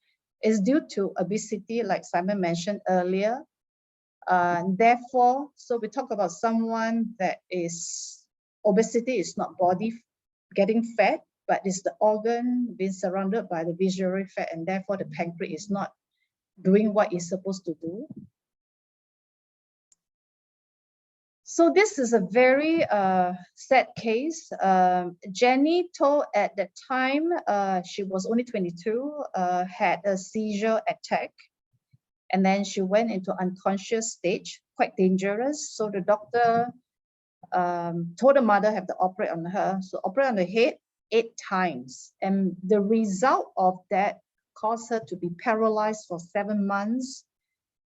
due to obesity, like Simon mentioned earlier. Therefore, so we talk about someone that is, obesity is not body getting fat, but it's the organ being surrounded by the visceral fat, and therefore the pancreas is not doing what it's supposed to do. So this is a very sad case. Jenny told at that time, she was only 22, had a seizure attack. And then she went into unconscious stage, quite dangerous. So the doctor told the mother have to operate on her. So operate on the head 8 times. And the result of that caused her to be paralyzed for 7 months.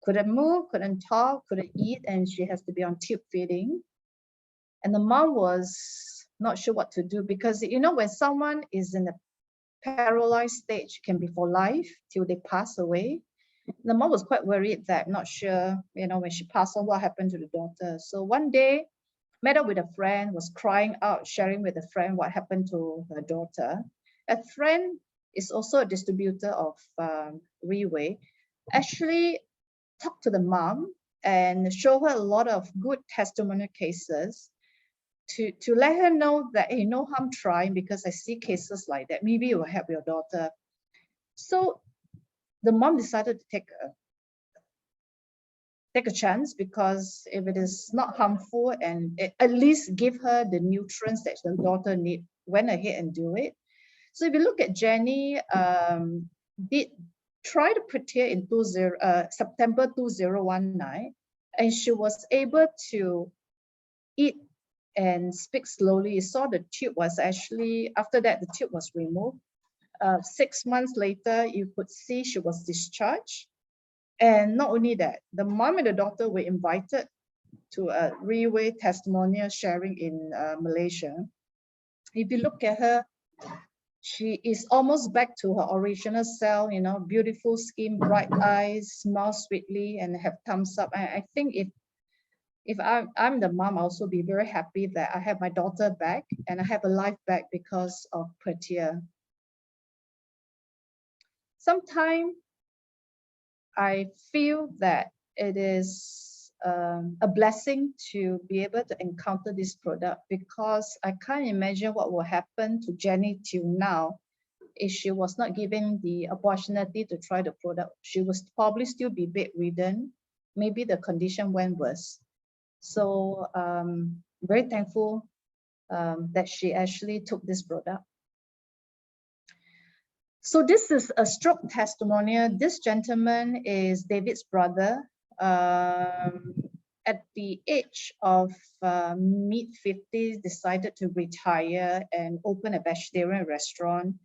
Couldn't move, couldn't talk, couldn't eat, and she has to be on tube feeding. And the mom was not sure what to do, because when someone is in a paralyzed stage, it can be for life till they pass away. The mom was quite worried that, not sure, when she passed on, what happened to the daughter. So one day, met up with a friend, was crying out, sharing with a friend what happened to her daughter. A friend is also a distributor of RIWAY, actually talked to the mom and show her a lot of good testimonial cases to let her know that, hey, no harm trying, because I see cases like that. Maybe it will help your daughter. So the mom decided to take a chance, because if it is not harmful and at least give her the nutrients that the daughter need, went ahead and do it. So if you look at Jenny, did try the Purtier in September 2019, and she was able to eat and speak slowly. You saw the tube was actually, after that, the tube was removed. 6 months later, you could see she was discharged. And not only that, the mom and the daughter were invited to a RIWAY testimonial sharing in Malaysia. If you look at her, she is almost back to her original self, beautiful skin, bright eyes, smile sweetly, and have thumbs up. I think if I'm the mom, I'll also be very happy that I have my daughter back and I have a life back because of Purtier. Sometimes I feel that it is a blessing to be able to encounter this product, because I can't imagine what will happen to Jenny till now if she was not given the opportunity to try the product. She was probably still be bedridden. Maybe the condition went worse. So very thankful that she actually took this product. So this is a stroke testimonial. This gentleman is David's brother. At the age of mid-50s, decided to retire and open a vegetarian restaurant.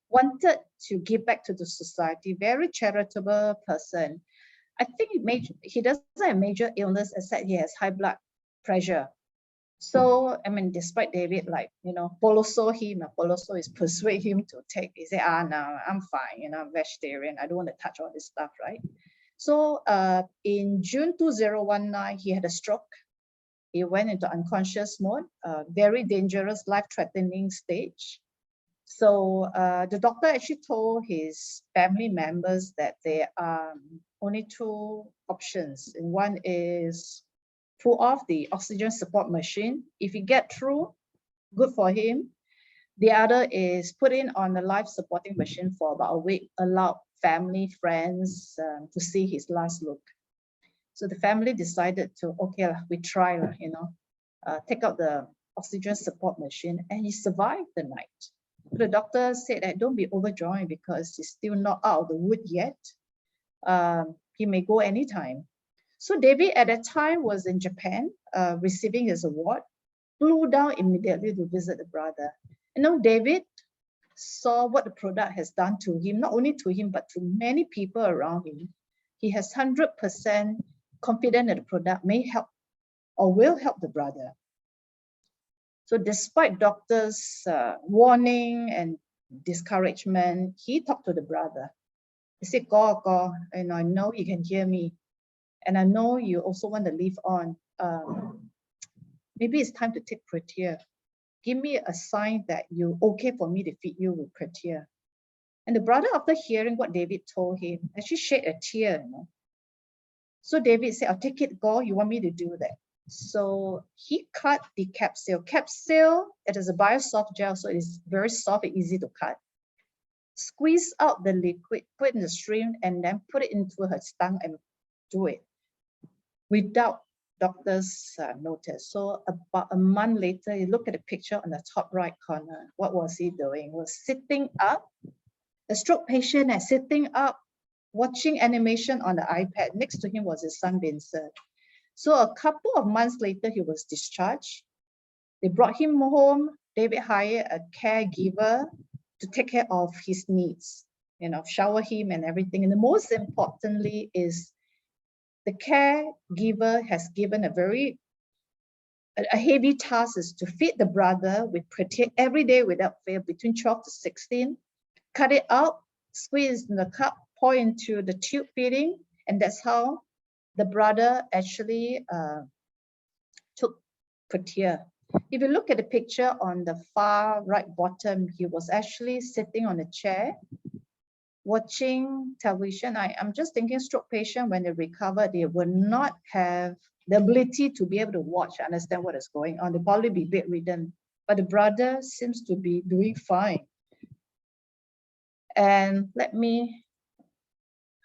Wanted to give back to the society. Very charitable person. I think he doesn't have major illness, except he has high blood pressure. So, I mean, despite David, like, Poloso him, Poloso is persuade him to take, he said, no, I'm fine, I'm vegetarian. I don't want to touch all this stuff, right? So in June 2019, he had a stroke. He went into unconscious mode, very dangerous, life-threatening stage. So the doctor actually told his family members that there are only two options. And one is pull off the oxygen support machine. If he get through, good for him. The other is put in on the life supporting machine for about a week, allow family, friends to see his last look. So the family decided to, okay, we try, take out the oxygen support machine, and he survived the night. The doctor said that don't be overjoyed because he's still not out of the wood yet. He may go anytime. So David at that time was in Japan, receiving his award, flew down immediately to visit the brother. David saw what the product has done to him, not only to him, but to many people around him. He has 100% confident that the product may help or will help the brother. So despite doctors' warning and discouragement, he talked to the brother. He said, Go, I know you can hear me. And I know you also want to live on. Maybe it's time to take Purtier. Give me a sign that you're okay for me to feed you with Purtier. And the brother, after hearing what David told him, actually shed a tear. So David said, I'll take it, God, you want me to do that. So he cut the capsule. Capsule, it is a biosoft gel, so it's very soft and easy to cut. Squeeze out the liquid, put in the stream, and then put it into her tongue and do it without doctor's notice. So about a month later, you look at the picture on the top right corner. What was he doing? He was sitting up. The stroke patient is sitting up, watching animation on the iPad. Next to him was his son, Vincent. So a couple of months later, he was discharged. They brought him home. David hired a caregiver to take care of his needs, shower him and everything. And the most importantly is the caregiver has given a heavy task is to feed the brother with Purtier every day without fail, between 12 to 16. Cut it out, squeeze in the cup, pour into the tube feeding, and that's how the brother actually took Purtier. If you look at the picture on the far right bottom, he was actually sitting on a chair, watching television. I'm just thinking stroke patient, when they recover, they will not have the ability to be able to watch, understand what is going on. They'll probably be bedridden. But the brother seems to be doing fine. And I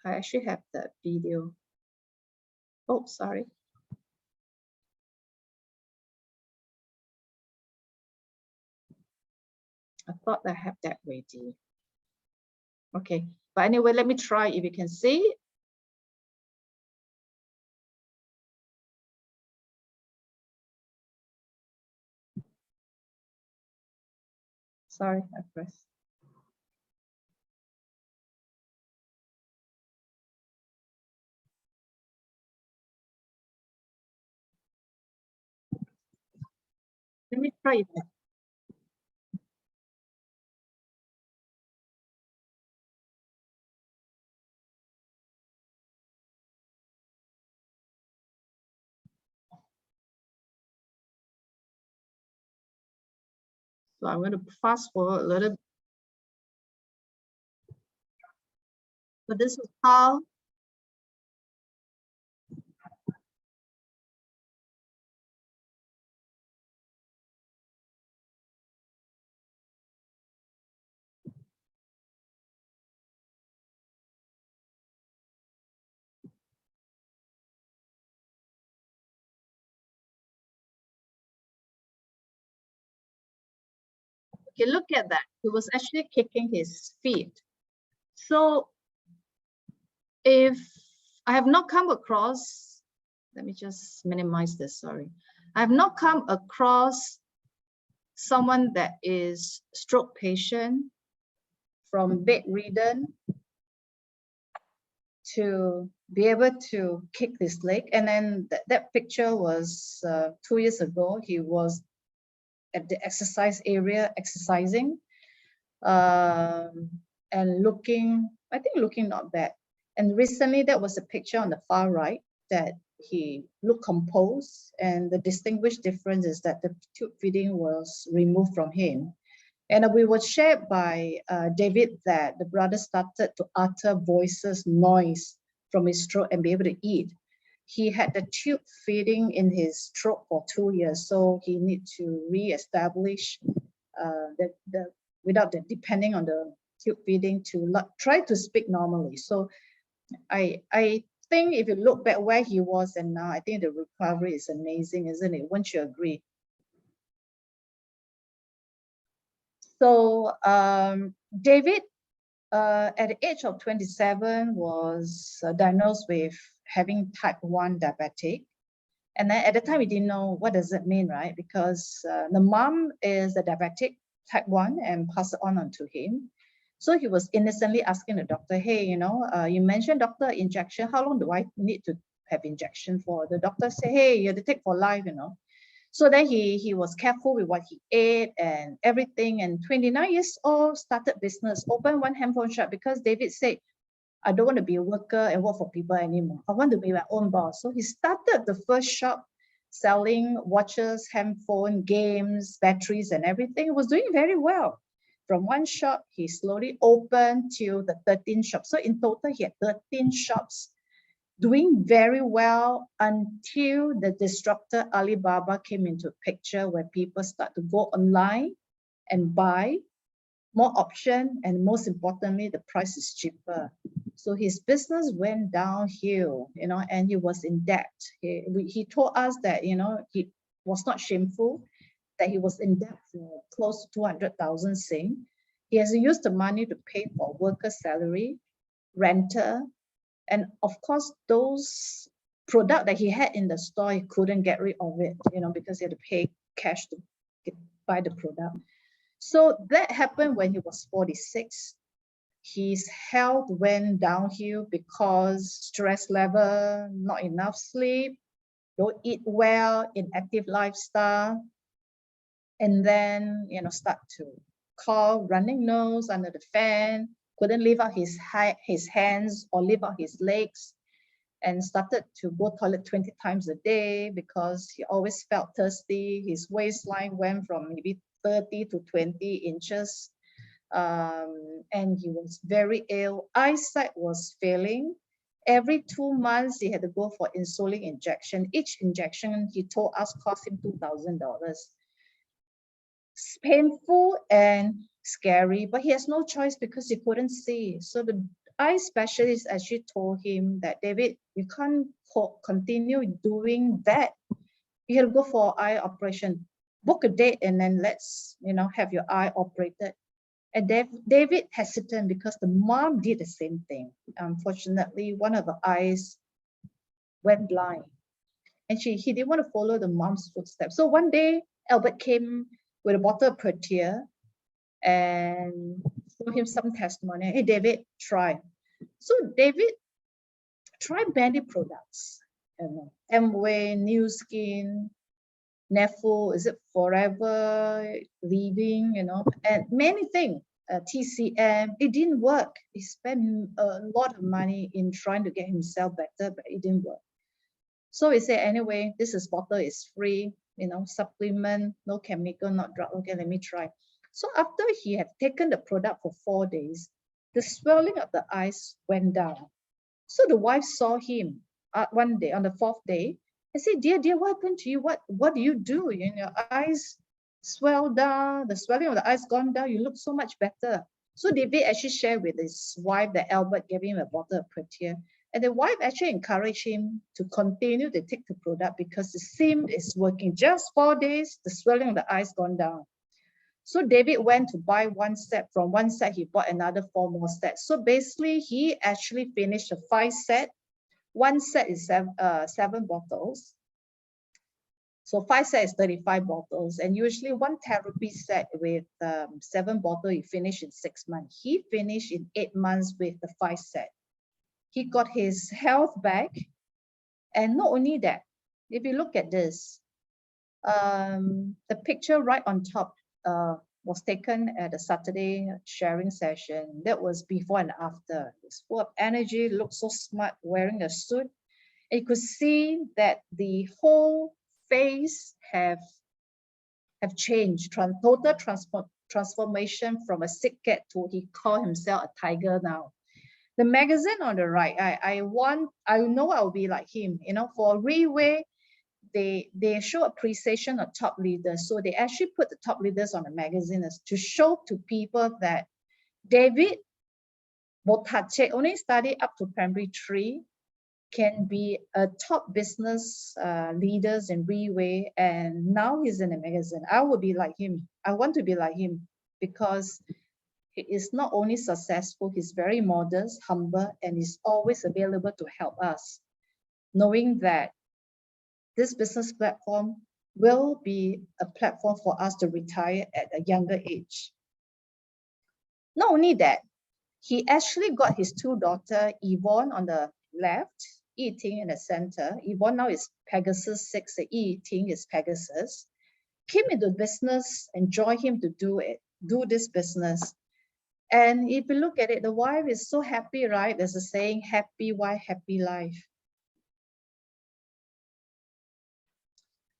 actually have the video. Oh, sorry. I thought I have that ready. Okay, but anyway, let me try if you can see. Sorry, I pressed. Let me try it. So I'm going to fast forward a little. So this is how okay, look at that. He was actually kicking his feet. So if I have not come across, let me just minimize this, sorry. I have not come across someone that is stroke patient from bedridden to be able to kick his leg. And then that picture was 2 years ago. He was at the exercise area exercising and looking, I think looking not bad. And recently that was a picture on the far right that he looked composed, and the distinguished difference is that the tube feeding was removed from him. And we were shared by David that the brother started to utter voices, noise from his throat and be able to eat. He had the tube feeding in his throat for 2 years, so he need to re-establish without depending on the tube feeding to try to speak normally. So I think if you look back where he was and now, I think the recovery is amazing, isn't it? Wouldn't you agree? So David, at the age of 27, was diagnosed with having type 1 diabetic. And then at the time, we didn't know what does it mean, right? Because the mom is a diabetic type 1 and passed it on to him. So he was innocently asking the doctor, hey, you know, you mentioned, doctor, injection, how long do I need to have injection for? The doctor said, hey, you have to take for life, you know. So then he was careful with what he ate and everything. And 29 years old, started business, opened one handphone shop because David said, I don't want to be a worker and work for people anymore. I want to be my own boss. So he started the first shop selling watches, handphone, games, batteries, and everything. It was doing very well. From one shop, he slowly opened to the 13 shops. So in total, he had 13 shops doing very well until the disruptor Alibaba came into picture, where people start to go online and buy more option, and most importantly, the price is cheaper. So his business went downhill, you know, and he was in debt. He told us that, you know, he was not shameful, that he was in debt for close to 200,000 Sing. He has used the money to pay for worker salary, renter, and of course, those products that he had in the store, he couldn't get rid of it, you know, because he had to pay cash to buy the product. So that happened when he was 46. His health went downhill because stress level, not enough sleep, don't eat well, inactive lifestyle, and then, you know, start to cough, running nose under the fan, couldn't lift out his hands or lift out his legs, and started to go toilet 20 times a day because he always felt thirsty. His waistline went from maybe 30 to 20 inches. And he was very ill. Eyesight was failing. Every 2 months, he had to go for insulin injection. Each injection, he told us, cost him $2,000. It's painful and scary, but he has no choice because he couldn't see. So the eye specialist actually told him that, David, you can't continue doing that. You have to go for eye operation. Book a date and then let's, you know, have your eye operated. And David hesitant because the mom did the same thing. Unfortunately, one of her eyes went blind, and he didn't want to follow the mom's footsteps. So one day, Albert came with a bottle of Purtier and showed him some testimony. Hey, David, try. So David tried many products, you know, Amway, New Skin, Nefu, is it Forever, Living, you know, and many things, TCM, it didn't work. He spent a lot of money in trying to get himself better, but it didn't work. So he said, anyway, bottle is free, you know, supplement, no chemical, not drug. Okay, let me try. So after he had taken the product for 4 days, the swelling of the eyes went down. So the wife saw him one day, on the 4th day. I said, dear, what happened to you? What do you do? You know, your eyes swell down, the swelling of the eyes gone down, you look so much better. So David actually shared with his wife that Albert gave him a bottle of Purtier. And the wife actually encouraged him to continue to take the product because it seemed it's working. Just 4 days, the swelling of the eyes gone down. So David went to buy one set. From one set, he bought another 4 more sets. So basically, he actually finished a 5 set. One set is 7 bottles. So 5 sets is 35 bottles. And usually one therapy set with 7 bottles, you finish in 6 months. He finished in 8 months with the 5 set. he got his health back. And not only that, if you look at this, the picture right on top was taken at a Saturday sharing session. That was before and after. It's full of energy, looked so smart wearing a suit. And you could see that the whole face have changed, total transformation from a sick cat to he called himself a tiger now. The magazine on the right, I know I'll be like him. You know, for RIWAY, they show appreciation of top leaders. So they actually put the top leaders on the magazine as to show to people that David Botache only studied up to primary 3, can be a top business leaders in RIWAY, and now he's in a magazine. I would be like him. I want to be like him because he is not only successful, he's very modest, humble, and is always available to help us, knowing that this business platform will be a platform for us to retire at a younger age. Not only that, he actually got his 2 daughters, Yvonne on the left, Yi Ting in the center. Yvonne now is Pegasus 6, and Yi Ting is Pegasus. Came into business and joined him to do this business. And if you look at it, the wife is so happy, right? There's a saying, happy wife, happy life.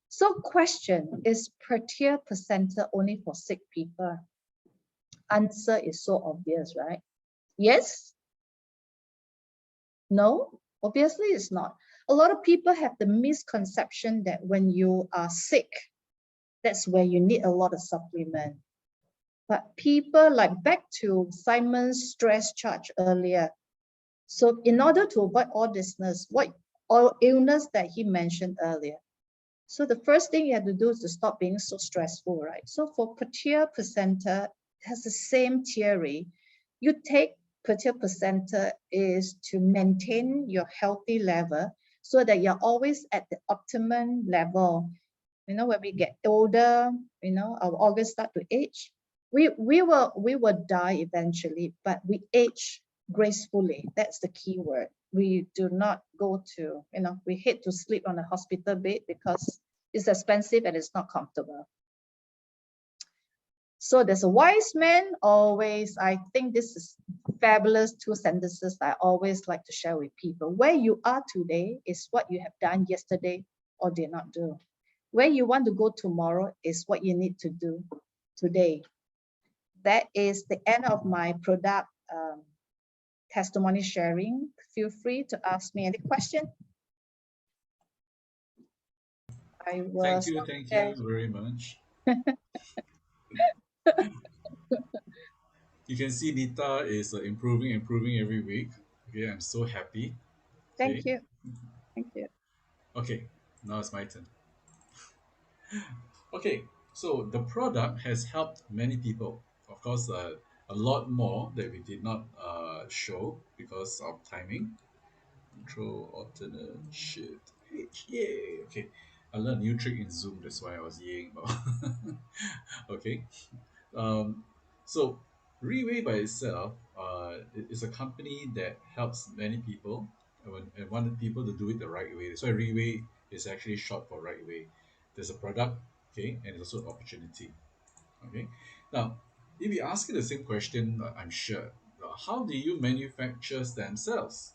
So question, is Purtier placenta only for sick people? Answer is so obvious, right? Yes? No? Obviously it's not. A lot of people have the misconception that when you are sick, that's where you need a lot of supplement. But people, like back to Simon's stress charge earlier. So in order to avoid all illness that he mentioned earlier. So the first thing you have to do is to stop being so stressful, right? So for Purtier placenta, it has the same theory. You take Purtier placenta is to maintain your healthy level so that you're always at the optimum level. You know, when we get older, you know, our organs start to age. We will die eventually, but we age gracefully. That's the key word. We do not go to, you know, we hate to sleep on a hospital bed because it's expensive and it's not comfortable. So there's a wise man always, I think this is fabulous 2 sentences I always like to share with people. Where you are today is what you have done yesterday or did not do. Where you want to go tomorrow is what you need to do today. That is the end of my product testimony sharing. Feel free to ask me any question. Thank you very much. You can see Nita is improving every week. Okay, I'm so happy. Thank Okay, you. Thank you. okay, now it's my turn. Okay, so the product has helped many people. Of course, a lot more that we did not show because of timing. Control alternate shift H. Yay! Okay, I learned a new trick in Zoom. That's why I was yaying about. Okay, um, so RIWAY by itself is a company that helps many people and wanted people to do it the right way. So RIWAY is actually short for right way. There's a product, okay, and there's also an opportunity. Okay, now if you ask you the same question, I'm sure, how do you manufacture stem cells?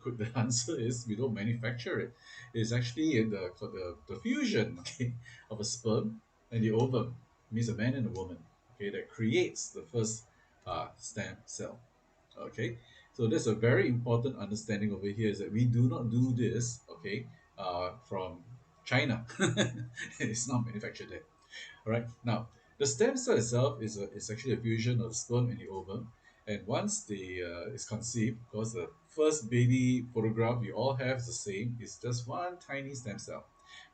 The answer is we don't manufacture it. It's actually in the fusion, okay, of a sperm and the ovum, means a man and a woman, okay, that creates the first stem cell. Okay, so that's a very important understanding over here, is that we do not do this, okay, from China. It's not manufactured there. All right. Now, the stem cell itself is actually a fusion of the sperm and the ovum. And once the is conceived, because the first baby photograph we all have is the same, it's just one tiny stem cell.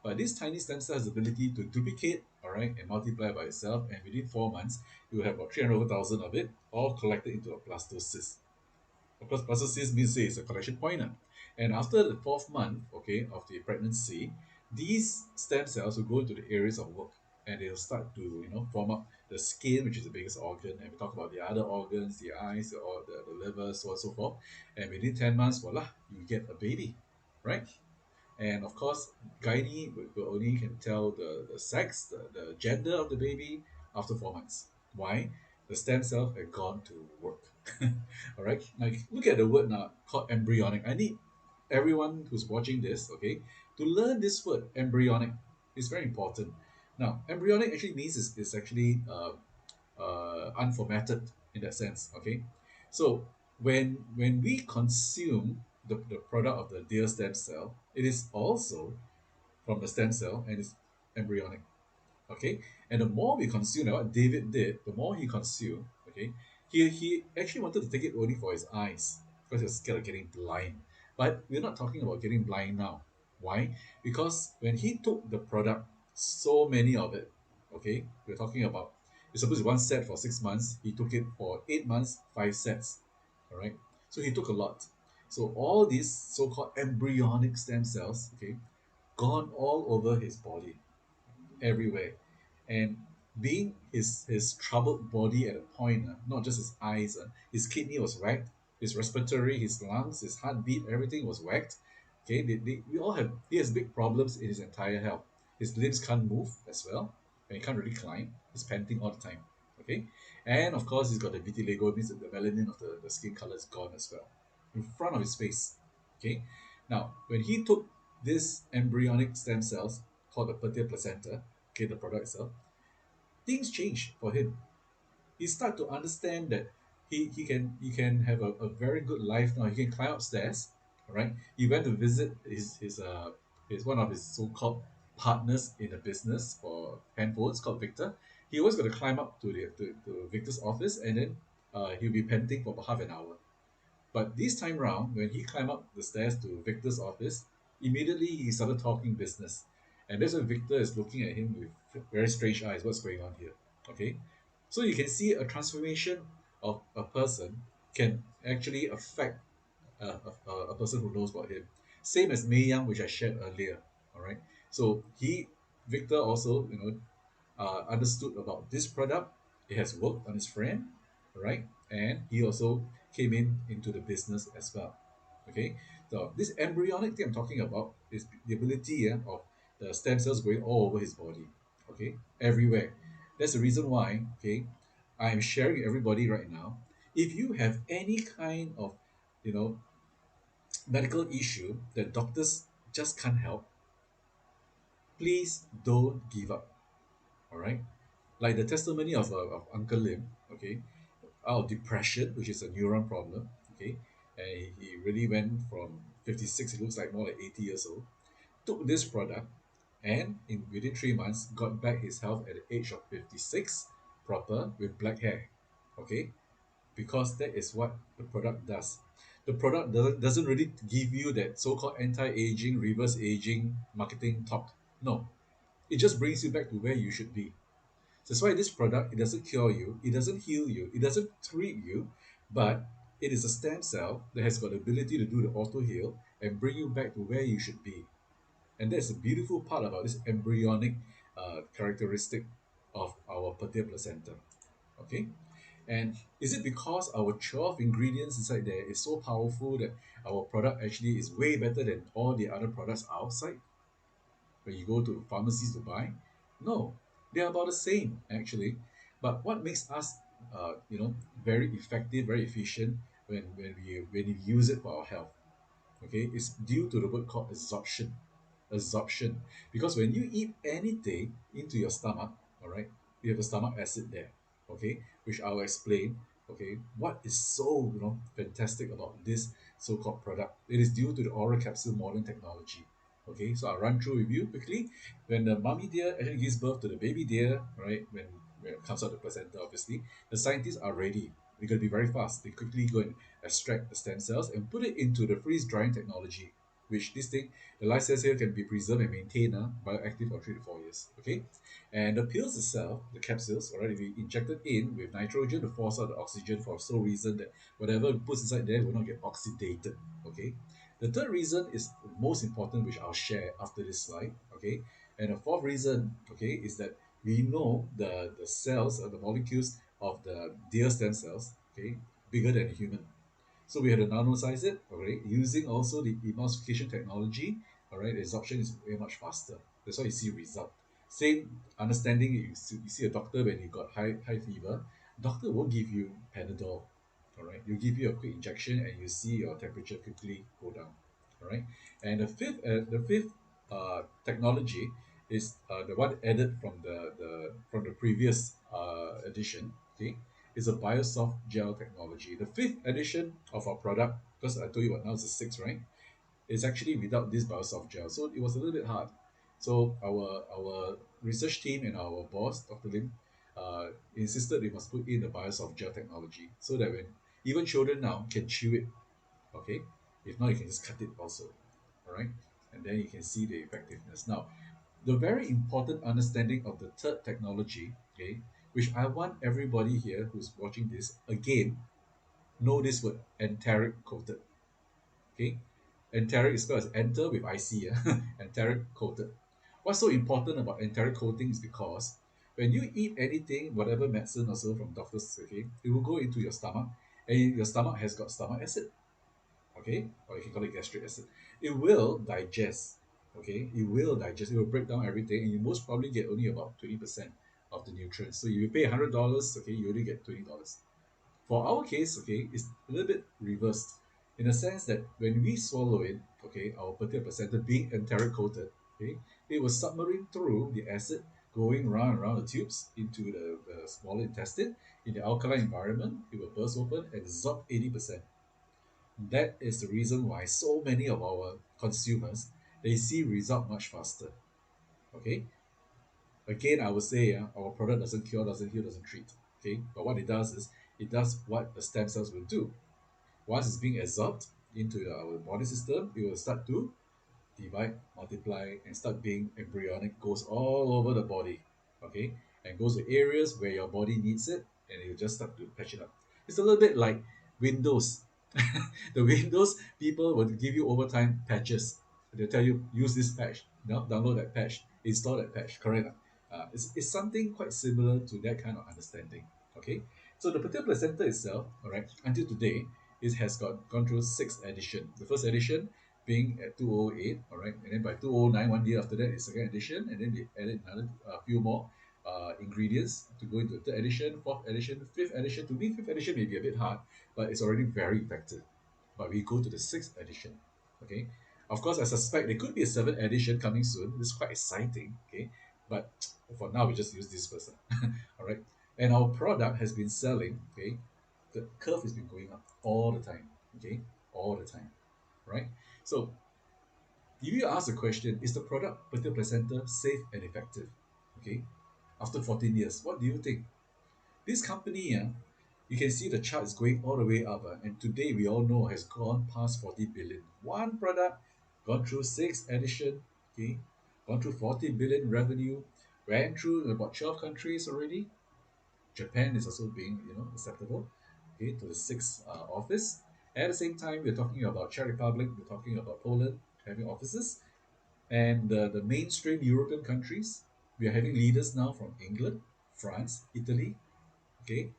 But this tiny stem cell has the ability to duplicate, all right, and multiply by itself. And within 4 months, you will have about 300,000 of it, all collected into a blastocyst. Of course, blastocyst means it's a collection pointer. And after the 4th month, okay, of the pregnancy, these stem cells will go into the areas of work and they'll start to, form up the skin, which is the biggest organ, and we talk about the other organs, the eyes, or the liver, so on and so forth. And within 10 months, voila, you get a baby, right? And of course, gynae will only can tell the sex, the gender of the baby after 4 months. Why? The stem cells have gone to work. All right. Like look at the word now called embryonic. I need everyone who's watching this, okay, to learn this word embryonic. It's very important. Now, embryonic actually means is actually unformatted in that sense. Okay, so when we consume the product of the deer stem cell, it is also from the stem cell and it's embryonic. Okay, and the more we consume, like what David did, the more he consumed. Okay, he actually wanted to take it only for his eyes because he was scared of getting blind. But we're not talking about getting blind now. Why? Because when he took the product, so many of it. Okay, we're talking about it's supposed to be one set for 6 months. He took it for 8 months, 5 sets. All right, so he took a lot. So all these so-called embryonic stem cells, okay, gone all over his body everywhere. And being his troubled body at a point, not just his eyes, his kidney was whacked, his respiratory, his lungs, his heartbeat, everything was whacked. Okay, we all have he has big problems in his entire health. His limbs can't move as well, and he can't really climb. He's panting all the time. Okay, and of course he's got the vitiligo, means that the melanin of the skin color is gone as well, in front of his face. Okay, now when he took this embryonic stem cells called the Purtier placenta, okay, the product itself, things change for him. He start to understand that he can have a very good life now. He can climb upstairs. All right. He went to visit his one of his so-called partners in the business for handphones called Victor. He always got to climb up to Victor's office, and then he'll be panting for about half an hour. But this time round, when he climbed up the stairs to Victor's office, immediately he started talking business. And that's when Victor is looking at him with very strange eyes. What's going on here? Okay. So you can see a transformation of a person can actually affect a person who knows about him. Same as Mei Yang, which I shared earlier. All right. So Victor also, understood about this product. It has worked on his friend, right? And he also came into the business as well. Okay, so this embryonic thing I'm talking about is the ability, of the stem cells going all over his body. Okay, everywhere. That's the reason why. Okay, I'm sharing with everybody right now. If you have any kind of, you know, medical issue that doctors just can't help, please don't give up. All right, like the testimony of Uncle Lim, okay, out of depression, which is a neuron problem, okay, and he really went from 56, it looks like more like 80 years old, took this product, and within 3 months, got back his health at the age of 56, proper, with black hair, okay, because that is what the product does. The product doesn't really give you that so-called anti-aging, reverse aging marketing talk. No, it just brings you back to where you should be. That's why this product, it doesn't cure you, it doesn't heal you, it doesn't treat you, but it is a stem cell that has got the ability to do the auto heal and bring you back to where you should be. And that's the beautiful part about this embryonic characteristic of our Purtier placenta. Okay, and is it because our 12 ingredients inside there is so powerful that our product actually is way better than all the other products outside? When you go to pharmacies to buy? No, they're about the same actually. But what makes us, very effective, very efficient when we use it for our health? Okay, is due to the word called absorption. Absorption, because when you eat anything into your stomach, all right, you have a stomach acid there, okay, which I'll explain. Okay, what is so fantastic about this so-called product? It is due to the oral capsule modern technology. Okay, so I'll run through with you quickly. When the mommy deer actually gives birth to the baby deer, right, when it comes out the placenta, obviously, the scientists are ready. They're going to be very fast. They quickly go and extract the stem cells and put it into the freeze drying technology, which this thing, the life cells here can be preserved and maintained bioactive for 3 to 4 years. Okay, and the pills itself, the capsules, already be injected in with nitrogen to force out the oxygen for so reason that whatever it puts inside there will not get oxidated. Okay, the third reason is the most important, which I'll share after this slide. Okay, and the fourth reason, okay, is that we know the cells or the molecules of the deer stem cells, okay, bigger than a human. So we had to nanosize it, all right, using also the emulsification technology, all right, the absorption is very much faster. That's why you see result. Same understanding, you see a doctor when you got high fever, doctor won't give you Panadol, all right, you give you a quick injection and you see your temperature quickly go down, all right. And the fifth technology is the one added from the previous edition, okay, is a Biosoft gel technology. The fifth edition of our product, because I told you what now it's the sixth, right? It's actually without this Biosoft gel, so it was a little bit hard. So our research team and our boss, Dr. Lim, insisted we must put in the Biosoft gel technology so that when even children now can chew it, okay? If not, you can just cut it also, all right? And then you can see the effectiveness. Now, the very important understanding of the third technology, okay, which I want everybody here who's watching this again know this word enteric coated. Okay, enteric is spelled as enter with IC, yeah? Enteric coated. What's so important about enteric coating is because when you eat anything, whatever medicine or so from doctors, okay, it will go into your stomach, and your stomach has got stomach acid, okay, or you can call it gastric acid. It will digest, okay, it will digest, it will break down everything, and you most probably get only about 20% of the nutrients. So if you pay $100, okay, you only get $20. For our case, okay, it's a little bit reversed in the sense that when we swallow it, okay, our Purtier placenta being enteric coated, okay, it will submarine through the acid going round and round the tubes into the smaller intestine. In the alkaline environment, it will burst open and absorb 80%. That is the reason why so many of our consumers they see result much faster. Okay. Again, I would say our product doesn't cure, doesn't heal, doesn't treat. Okay. But what it does is it does what the stem cells will do. Once it's being absorbed into our body system, it will start to divide, multiply, and start being embryonic, goes all over the body, okay, and goes to areas where your body needs it, and it will just start to patch it up. It's a little bit like Windows. The Windows people will give you overtime patches. They'll tell you use this patch, download that patch, install that patch. Correct? It's something quite similar to that kind of understanding. Okay, so the particular placenta itself, all right, until today, it has gone through six edition. The first edition being at 208, all right, and then by 209, 1 year after that, is second edition, and then they added another few more ingredients to go into the third edition, fourth edition, fifth edition. To me, fifth edition may be a bit hard, but it's already very effective. But we go to the sixth edition, okay. Of course, I suspect there could be a seventh edition coming soon. This is quite exciting, okay. But for now, we just use this first, all right. And our product has been selling, okay. The curve has been going up all the time, okay, all the time, right? So if you ask the question, is the product Purtier placenta safe and effective? Okay, after 14 years, what do you think? This company, you can see the chart is going all the way up, and today we all know has gone past 40 billion. One product gone through six edition, okay, gone through 40 billion revenue, ran through about 12 countries already. Japan is also being, acceptable, okay, to the sixth office. At the same time, we're talking about Czech Republic, we're talking about Poland having offices, and the mainstream European countries. We are having leaders now from England, France, Italy. Okay,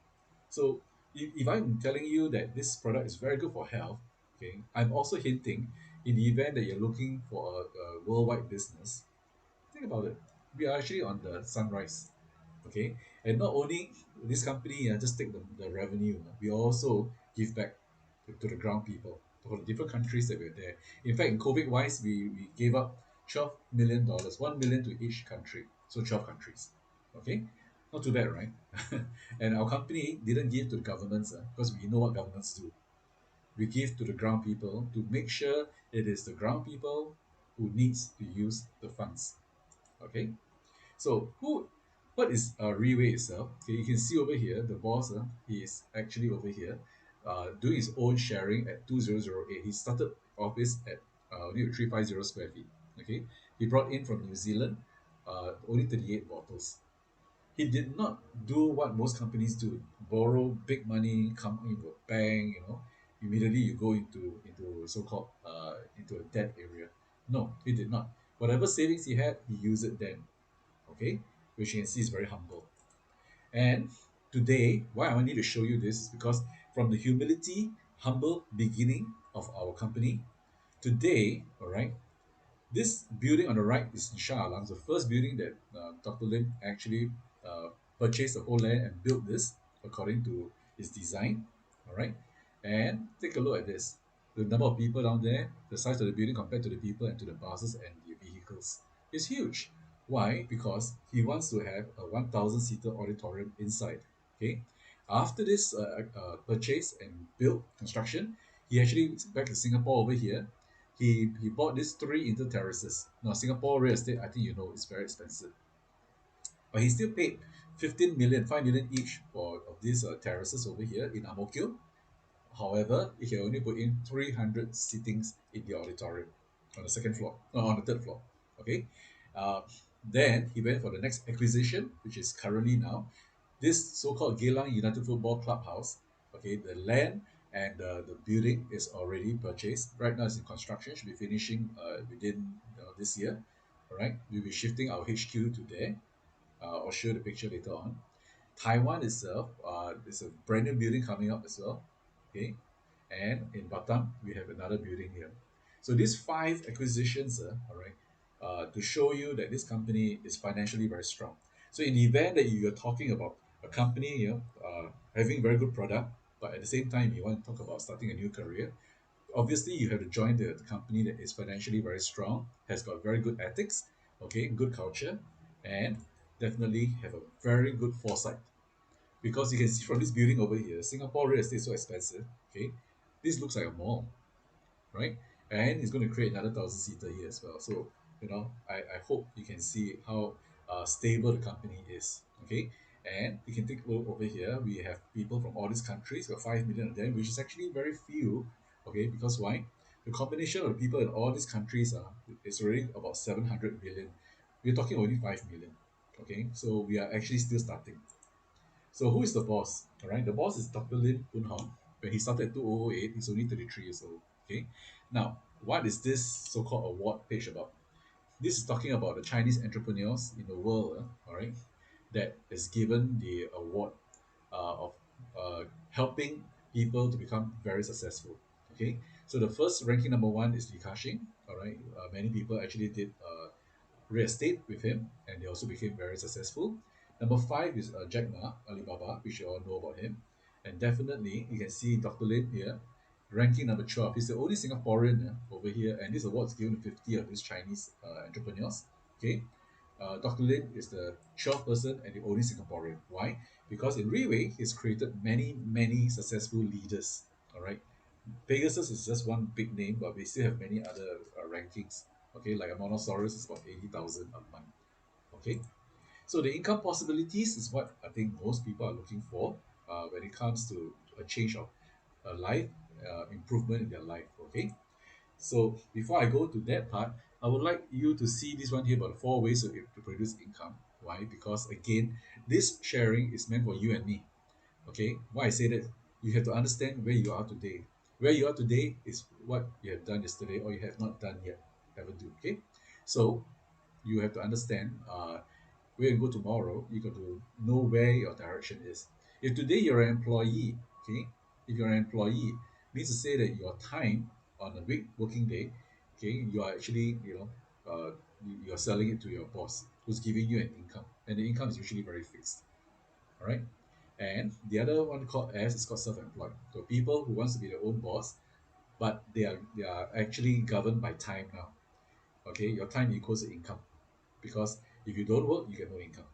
so if I'm telling you that this product is very good for health, okay, I'm also hinting in the event that you're looking for a worldwide business, think about it. We are actually on the sunrise, okay? And not only this company just take the revenue, we also give back to the ground people, to the different countries that we're there. In fact, in COVID wise, we gave up $12 million, 1 million to each country. So 12 countries, okay? Not too bad, right? And our company didn't give to the governments because we know what governments do. We give to the ground people to make sure it is the ground people who needs to use the funds, okay? So what is RIWAY itself? Okay, you can see over here, the boss, he is actually over here doing his own sharing at 2008. He started office at only 350 square feet. Okay, he brought in from New Zealand only 38 bottles. He did not do what most companies do, borrow big money, come into a bank, immediately you go into so-called into a debt area. No, he did not. Whatever savings he had, he used it then. Okay, which you can see is very humble. And today, why I need to show you this is because from the humility, humble beginning of our company, today, all right, this building on the right is Shah Alam, the first building that Dr. Lim actually uh, purchased the whole land and built this according to his design. All right, and take a look at this. The number of people down there, the size of the building compared to the people and to the buses and the vehicles is huge. Why? Because he wants to have a 1,000 seater auditorium inside. Okay, after this purchase and build construction, he actually back to Singapore over here. He bought these three inter terraces. Now Singapore real estate, I think you know, it's very expensive, but he still paid 15 million, 5 million each for of these terraces over here in Ang Mo Kio. However, he can only put in 300 sittings in the auditorium on the second floor, no, on the third floor. Okay. Uh, then he went for the next acquisition, which is currently now this so-called Geylang United Football Clubhouse. Okay, the land and the building is already purchased. Right now, it's in construction. Should be finishing within this year. All right, we'll be shifting our HQ to there. I'll show the picture later on. Taiwan itself is a brand new building coming up as well. Okay, and in Batam we have another building here. So these five acquisitions, all right, to show you that this company is financially very strong. So in the event that you are talking about a company, having very good product, but at the same time you want to talk about starting a new career, obviously you have to join the company that is financially very strong, has got very good ethics, okay, good culture, and definitely have a very good foresight. Because you can see from this building over here, Singapore real estate is so expensive. Okay, this looks like a mall, right? And it's going to create another 1,000 seater here as well. So I hope you can see how stable the company is. Okay, and you can take a look over here. We have people from all these countries. We have 5 million of them, which is actually very few. Okay, because why? The combination of the people in all these countries is already about 700 million. We're talking only 5 million. Okay, so we are actually still starting. So who is the boss? All right, the boss is Dr. Lin Kun Hong. When he started in 2008, he's only 33 years old. Okay, now what is this so-called award page about? This is talking about the Chinese entrepreneurs in the world, all right, that is given the award of helping people to become very successful. Okay, so the first ranking number one is Li Ka-shing. All right, many people actually did real estate with him, and they also became very successful. Number five is Jack Ma, Alibaba, which you all know about him. And definitely, you can see Dr. Lin here, ranking number 12. He's the only Singaporean over here, and this award is given to 50 of these Chinese entrepreneurs. Okay, Dr. Lin is the 12th person and the only Singaporean. Why? Because in RIWAY, he's created many, many successful leaders. All right, Pegasus is just one big name, but we still have many other rankings. Okay, like a Monosaurus is about 80,000 a month. Okay, so the income possibilities is what I think most people are looking for when it comes to a change of a life, improvement in their life. Okay, so before I go to that part, I would like you to see this one here about the four ways to produce income. Why? Because again, this sharing is meant for you and me. Okay, why I say that, you have to understand where you are today. Where you are today is what you have done yesterday or you have not done yet, haven't do. Okay, so you have to understand where you go tomorrow. You got to know where your direction is. If today you're an employee, okay, if you're an employee, means to say that your time on a week working day, okay, you are actually you are selling it to your boss who's giving you an income, and the income is usually very fixed. All right. And the other one called S is called self-employed. So people who wants to be their own boss, but they are actually governed by time now. Okay, your time equals the income, because if you don't work, you get no income.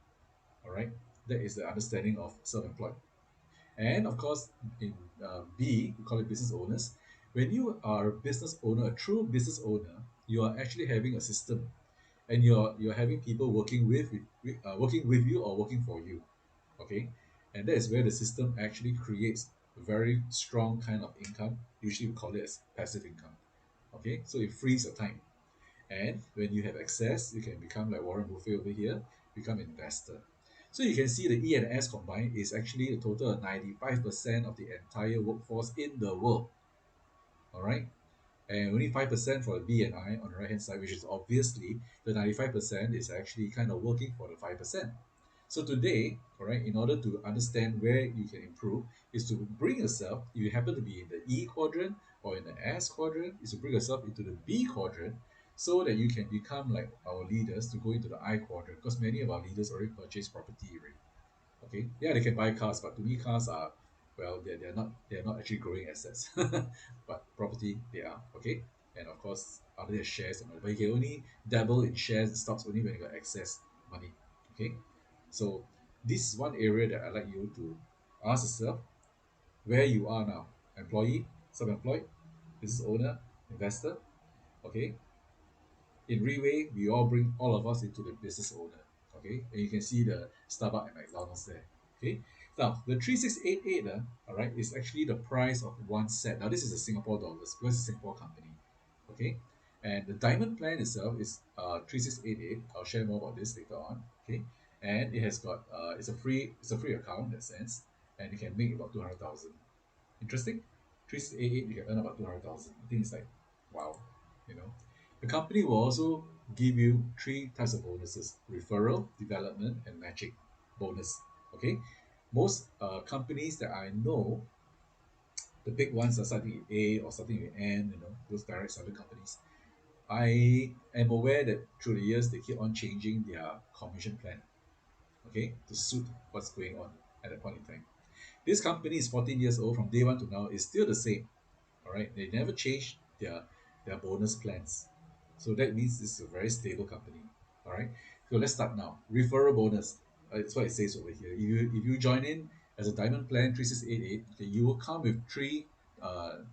All right, that is the understanding of self-employed. And of course, in B, we call it business owners. When you are a business owner, a true business owner, you are actually having a system, and you're having people working with you or working for you. Okay, and that is where the system actually creates a very strong kind of income. Usually we call it as passive income. Okay, so it frees your time, and when you have access, you can become like Warren Buffett over here, become an investor. So you can see the E and S combined is actually a total of 95% of the entire workforce in the world. All right, and only 5% for the B and I on the right hand side, which is obviously the 95% is actually kind of working for the 5%. So today, correct, in order to understand where you can improve, is to bring yourself, if you happen to be in the E quadrant or in the S quadrant, is to bring yourself into the B quadrant so that you can become like our leaders to go into the I quadrant, because many of our leaders already purchased property already. Okay, yeah, they can buy cars, but to me, cars are, well, they're not actually growing assets, but property they are. Okay, and of course, other than shares and all, but you can only dabble in shares and stocks only when you got excess money. Okay, so this is one area that I'd like you to ask yourself where you are now: employee, self-employed, business owner, investor. Okay, in RIWAY, we all bring all of us into the business owner. Okay, and you can see the Starbucks and McDonald's there. Okay, now the 3688, all right, is actually the price of one set. Now this is a Singapore dollars because it's a Singapore company. Okay, and the diamond plan itself is 3688. I'll share more about this later on. Okay, and it has got it's a free account in that sense, and you can make about 200,000. Interesting. 3688, you can earn about 200,000. I think it's like, wow, you know. The company will also give you three types of bonuses: referral, development, and matching bonus. Okay. Most companies that I know, the big ones are starting with A or starting with N, those direct selling companies. I am aware that through the years they keep on changing their commission plan, okay, to suit what's going on at that point in time. This company is 14 years old. From day one to now, is still the same. All right, they never change their bonus plans, so that means this is a very stable company. All right, so let's start now. Referral bonus, it's what it says over here. If you join in as a diamond plan 3688, okay, you will come with three uh,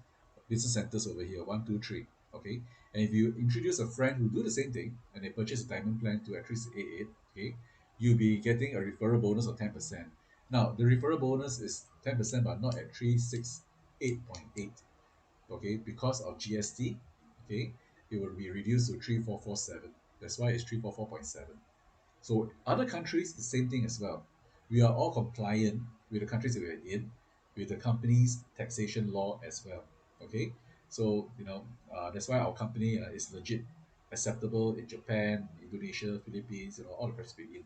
business centers over here, one, two, three. Okay, and if you introduce a friend who do the same thing and they purchase a diamond plan to at 3688, okay, you'll be getting a referral bonus of 10%. Now the referral bonus is 10%, but not at 368.8. Okay, because of GST. Okay, it will be reduced to 3447. That's why it's 344.7. So other countries, the same thing as well. We are all compliant with the countries that we're in, with the company's taxation law as well. Okay, so that's why our company is legit acceptable in Japan, Indonesia, Philippines, all the countries we're in.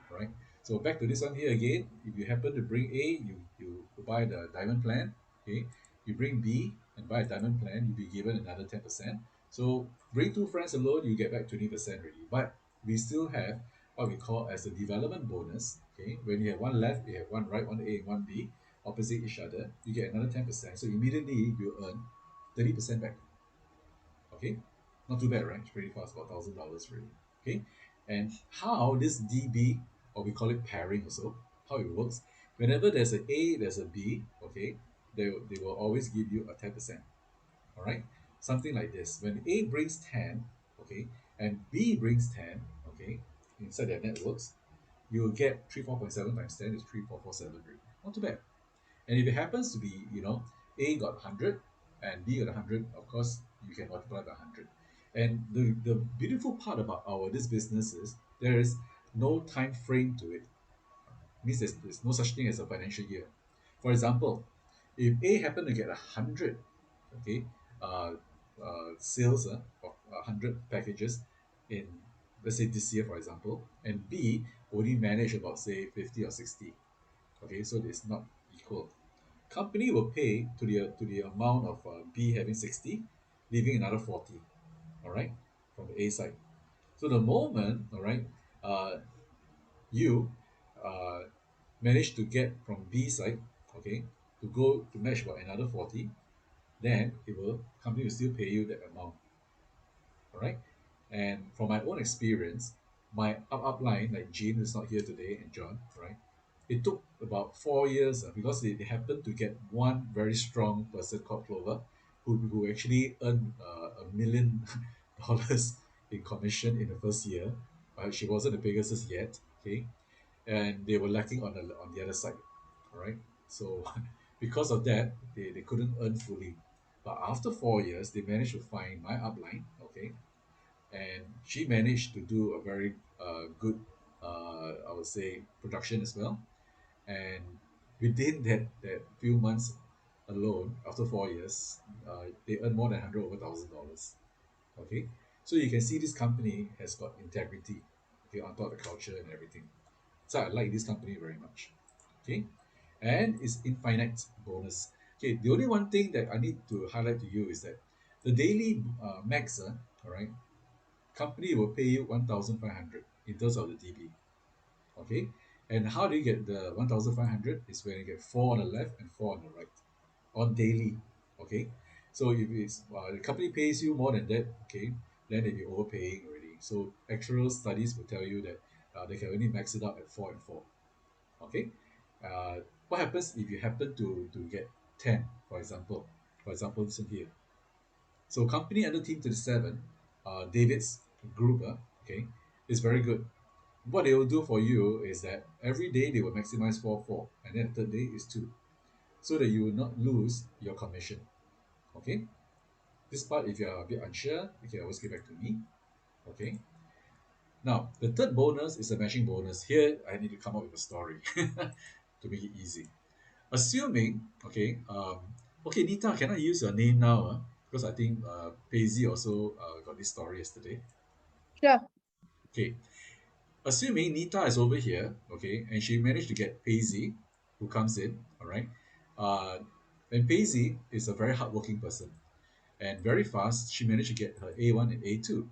Right. So back to this one here again. If you happen to bring A, you buy the diamond plan. Okay. You bring B and buy a diamond plan, you'll be given another 10%. So bring two friends alone, you get back 20% already. But we still have what we call as a development bonus. Okay. When you have one left, you have one right, one A and one B, opposite each other, you get another 10%. So immediately you earn 30% back. Okay, not too bad, right? It's pretty fast, about $1,000 really. Okay, and how this DB, or we call it pairing also, how it works. Whenever there's an A, there's a B. Okay, they will always give you a 10%. All right, something like this. When A brings 10, okay, and B brings 10, okay, inside their networks, you will get 34.7 times 10 is 3447 really. Not too bad. And if it happens to be, A got 100 and B got 100, of course, you can multiply by 100. And the beautiful part about our this business is there is no time frame to it. Means there's no such thing as a financial year. For example, if A happened to get 100, okay, uh, sales of 100 packages in, let's say, this year, for example, and B only manage about, say, 50 or 60, okay, so it's not equal. Company will pay to the amount of B having 60, leaving another 40, all right, from the A side. So the moment, all right, uh, you uh, manage to get from B side, okay, to go to match about another 40, then it will company will still pay you that amount, all right. And from my own experience, my upline, like Jean, who's not here today, and John, right? It took about 4 years because they happened to get one very strong person called Clover, who actually earned $1 million in commission in the first year. She wasn't the biggest yet, okay, and they were lacking on the other side, all right. So because of that, they couldn't earn fully. But after 4 years, they managed to find my upline, okay, and she managed to do a very good, I would say, production as well. And within that few months alone, after 4 years, they earn more than 100 over $1,000. Okay, so you can see this company has got integrity, okay, on top of the culture and everything. So I like this company very much. Okay, and it's infinite bonus. Okay, the only one thing that I need to highlight to you is that the daily max, all right, company will pay you 1,500 in terms of the DB. Okay, and how do you get the 1,500? Is when you get four on the left and four on the right on daily. Okay, so if it's the company pays you more than that, okay, then they'll be overpaying already. So actual studies will tell you that they can only max it out at four and four. Okay, uh, what happens if you happen to get 10, for example? For example, listen here. So company under Team 37, David's group, okay, is very good. What they will do for you is that every day they will maximize 4 4, and then the third day is 2, so that you will not lose your commission. Okay, this part, if you are a bit unsure, you can always get back to me. Okay, now the third bonus is a matching bonus. Here I need to come up with a story to make it easy. Assuming, okay, okay, Nita, can I use your name now? Because I think Paisy also got this story yesterday. Sure. Okay, assuming Nita is over here, okay, and she managed to get Paisy, who comes in, all right, uh, and Paisy is a very hardworking person, and very fast she managed to get her A1 and A2,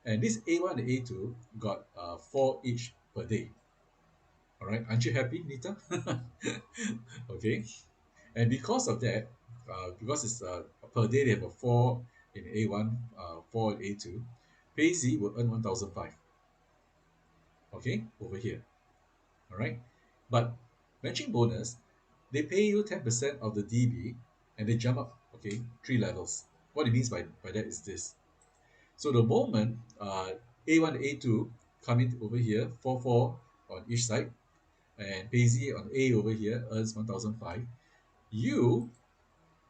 and this A1 and A2 got four each per day. All right, aren't you happy, Nita? Okay, and because of that, because it's per day they have a four in A1, four in A2, Paisy will earn 1,500. Okay, over here. All right, but matching bonus, they pay you 10% of the DB, and they jump up. Okay, three levels. What it means by that is this. So the moment A1 and A2 come in over here, 4 4 on each side, and Paisy on A over here earns 1,500. You,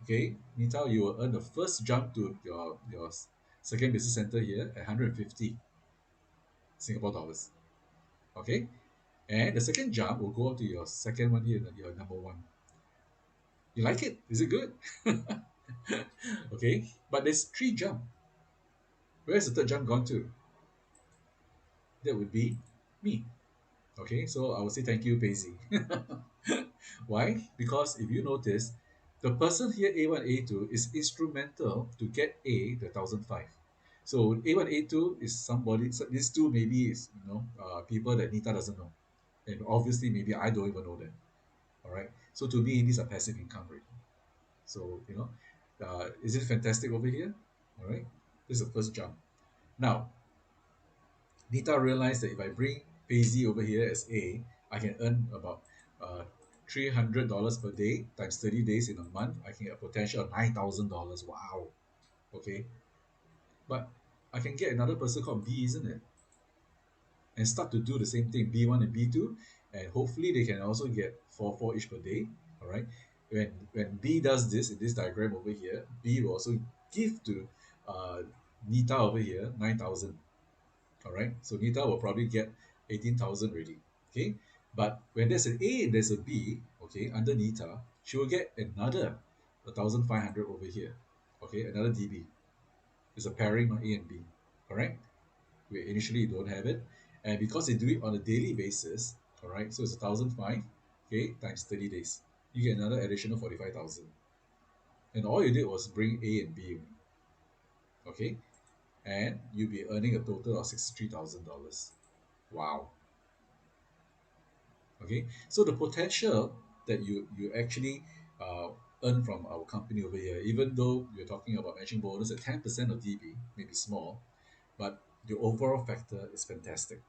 okay, Nita, you will earn the first jump to your second business center here at 150 Singapore dollars. Okay, and the second jump will go up to your second one here, your number one. You like it? Is it good? Okay, but there's three jump. Where's the third jump gone to? That would be me. Okay, so I would say thank you, Paisy. Why? Because if you notice, the person here, A1, A2, is instrumental to get A, the 1,005. So A1, A2 is somebody, so these two maybe is, people that Nita doesn't know. And obviously, maybe I don't even know them. All right. So to me, these are passive income already. So, is it fantastic over here? All right. This is the first jump. Now, Nita realized that if I bring Paisy over here as A, I can earn about $300 per day times 30 days in a month. I can get a potential of $9,000. Wow. Okay. But I can get another person called B, isn't it? And start to do the same thing, B1 and B2. And hopefully they can also get 4 4 each per day. All right. When B does this in this diagram over here, B will also give to uh, Nita over here 9,000. All right, so Nita will probably get 18,000 already. Okay, but when there's an A and there's a B, okay, under Nita, she will get another 1,500 over here. Okay, another DB. It's a pairing of A and B. Correct? We initially don't have it, and because they do it on a daily basis, all right, so it's 1,500, okay, times 30 days. You get another additional 45,000, and all you did was bring A and B, okay, and you'll be earning a total of $63,000. Wow. Okay, so the potential that you actually uh, earn from our company over here, even though we're talking about matching bonus at 10% of DB, maybe small, but the overall factor is fantastic.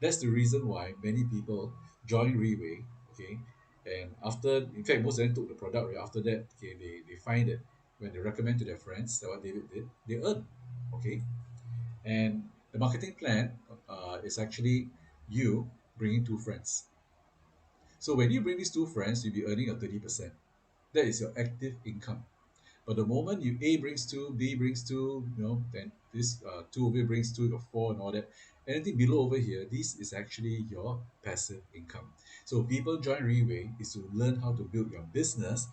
That's the reason why many people join RIWAY. Okay, and after, in fact, most of them took the product right after that. Okay, they find that when they recommend to their friends that what David did, they earn. Okay, and the marketing plan is actually you bringing two friends. So when you bring these two friends, you'll be earning a 30%. That is your active income. But the moment you A brings two, B brings two, then this two of you brings two, your four and all that. Anything below over here, this is actually your passive income. So people join Reway is to learn how to build your business,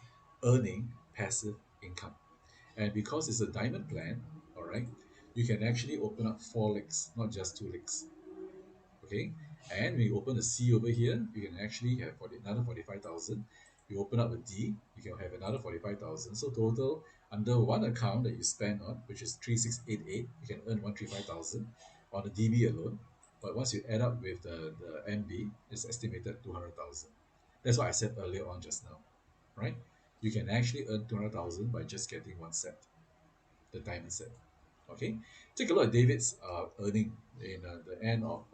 earning passive income. And because it's a diamond plan, all right, you can actually open up four legs, not just two legs. Okay, And when you open a C over here, you can actually have another 45,000. You open up a D, you can have another 45,000. So total under one account that you spend on, which is 3688, you can earn 135,000 on the DB alone. But once you add up with the MB, it's estimated 200,000. That's what I said earlier on just now, right? You can actually earn 200,000 by just getting one set, the diamond set. Okay, take a look at David's earning in the end of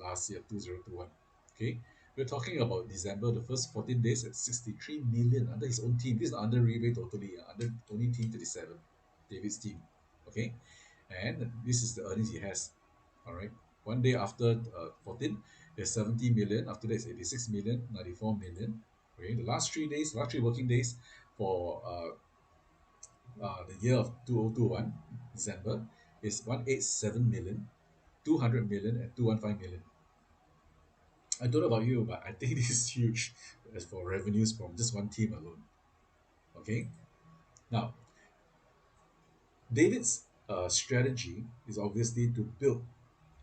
last year, 2021. Okay, we're talking about December, the first 14 days at 63 million under his own team. This is under RIWAY totally, under only Team 37, David's team. Okay, and this is the earnings he has. All right, one day after 14, there's 70 million. After that, it's 86 million, 94 million. Okay, the last 3 days, last three working days for the year of 2021, December, is 187 million, 200 million, and 215 million. I don't know about you, but I think this is huge as for revenues from just one team alone. Okay, now David's strategy is obviously to build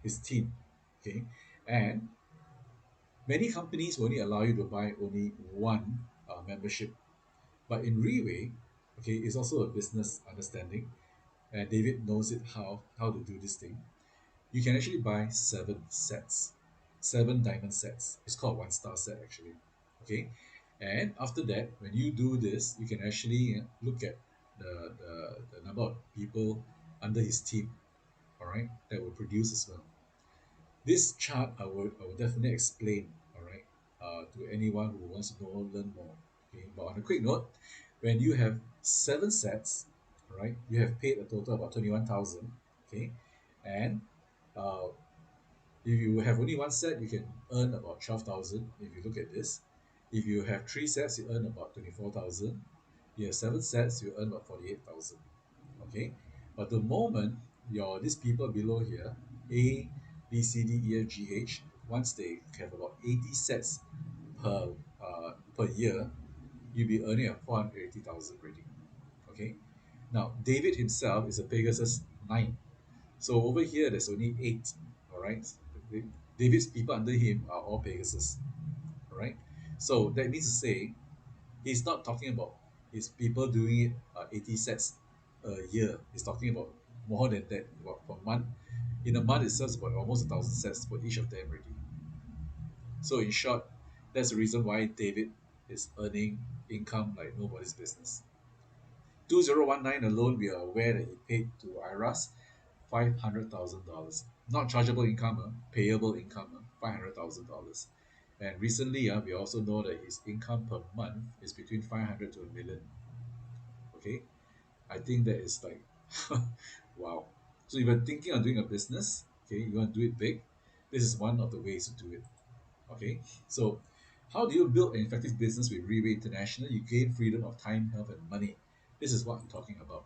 his team. Okay, and many companies will only allow you to buy only one membership, but in Reway, okay, it's also a business understanding, and David knows it how to do this thing. You can actually buy seven sets, seven diamond sets. It's called one star set actually. Okay, and after that, when you do this, you can actually look at the number of people under his team. All right, that will produce as well. This chart I would definitely explain. All right, to anyone who wants to know learn more. Okay, but on a quick note, when you have seven sets, all right, you have paid a total of about 21,000. Okay, and uh, if you have only one set, you can earn about 12,000 if you look at this. If you have three sets, you earn about 24,000. You have seven sets, you earn about 48,000. Okay? But the moment these people below here, A, B, C, D, E, F, G, H, once they have about 80 sets per per year, you'll be earning at 480,000 already. Okay? Now, David himself is a Pegasus 9. So over here, there's only eight. All right. David's people under him are all Pegasus. All right. So that means to say, he's not talking about his people doing it 80 sets a year. He's talking about more than that. About per month. In a month itself, it's about almost 1,000 sets for each of them already. So in short, that's the reason why David is earning income like nobody's business. 2019 alone, we are aware that he paid to IRAS $500,000. Not chargeable income, payable income, $500,000. And recently, we also know that his income per month is between 500 to a million. Okay, I think that is like, wow. So if you're thinking of doing a business, okay, you want to do it big, this is one of the ways to do it. Okay, so how do you build an effective business with Reway International? You gain freedom of time, health, and money. This is what I'm talking about.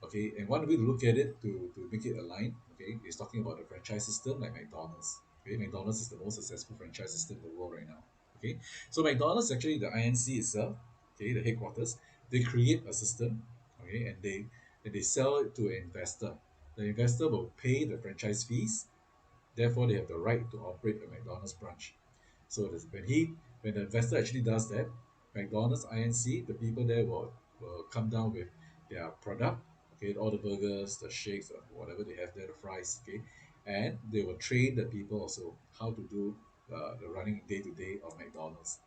Okay, and one way to look at it to make it align, okay, is talking about the franchise system like McDonald's. Okay, McDonald's is the most successful franchise system in the world right now. Okay, so McDonald's actually the INC itself, okay, the headquarters, they create a system, okay, and they sell it to an investor. The investor will pay the franchise fees, therefore they have the right to operate a McDonald's branch. So when the investor actually does that, McDonald's INC, the people there will come down with their product, okay, all the burgers, the shakes, whatever they have there, the fries, okay, and they will train the people also how to do the running day to day of McDonald's.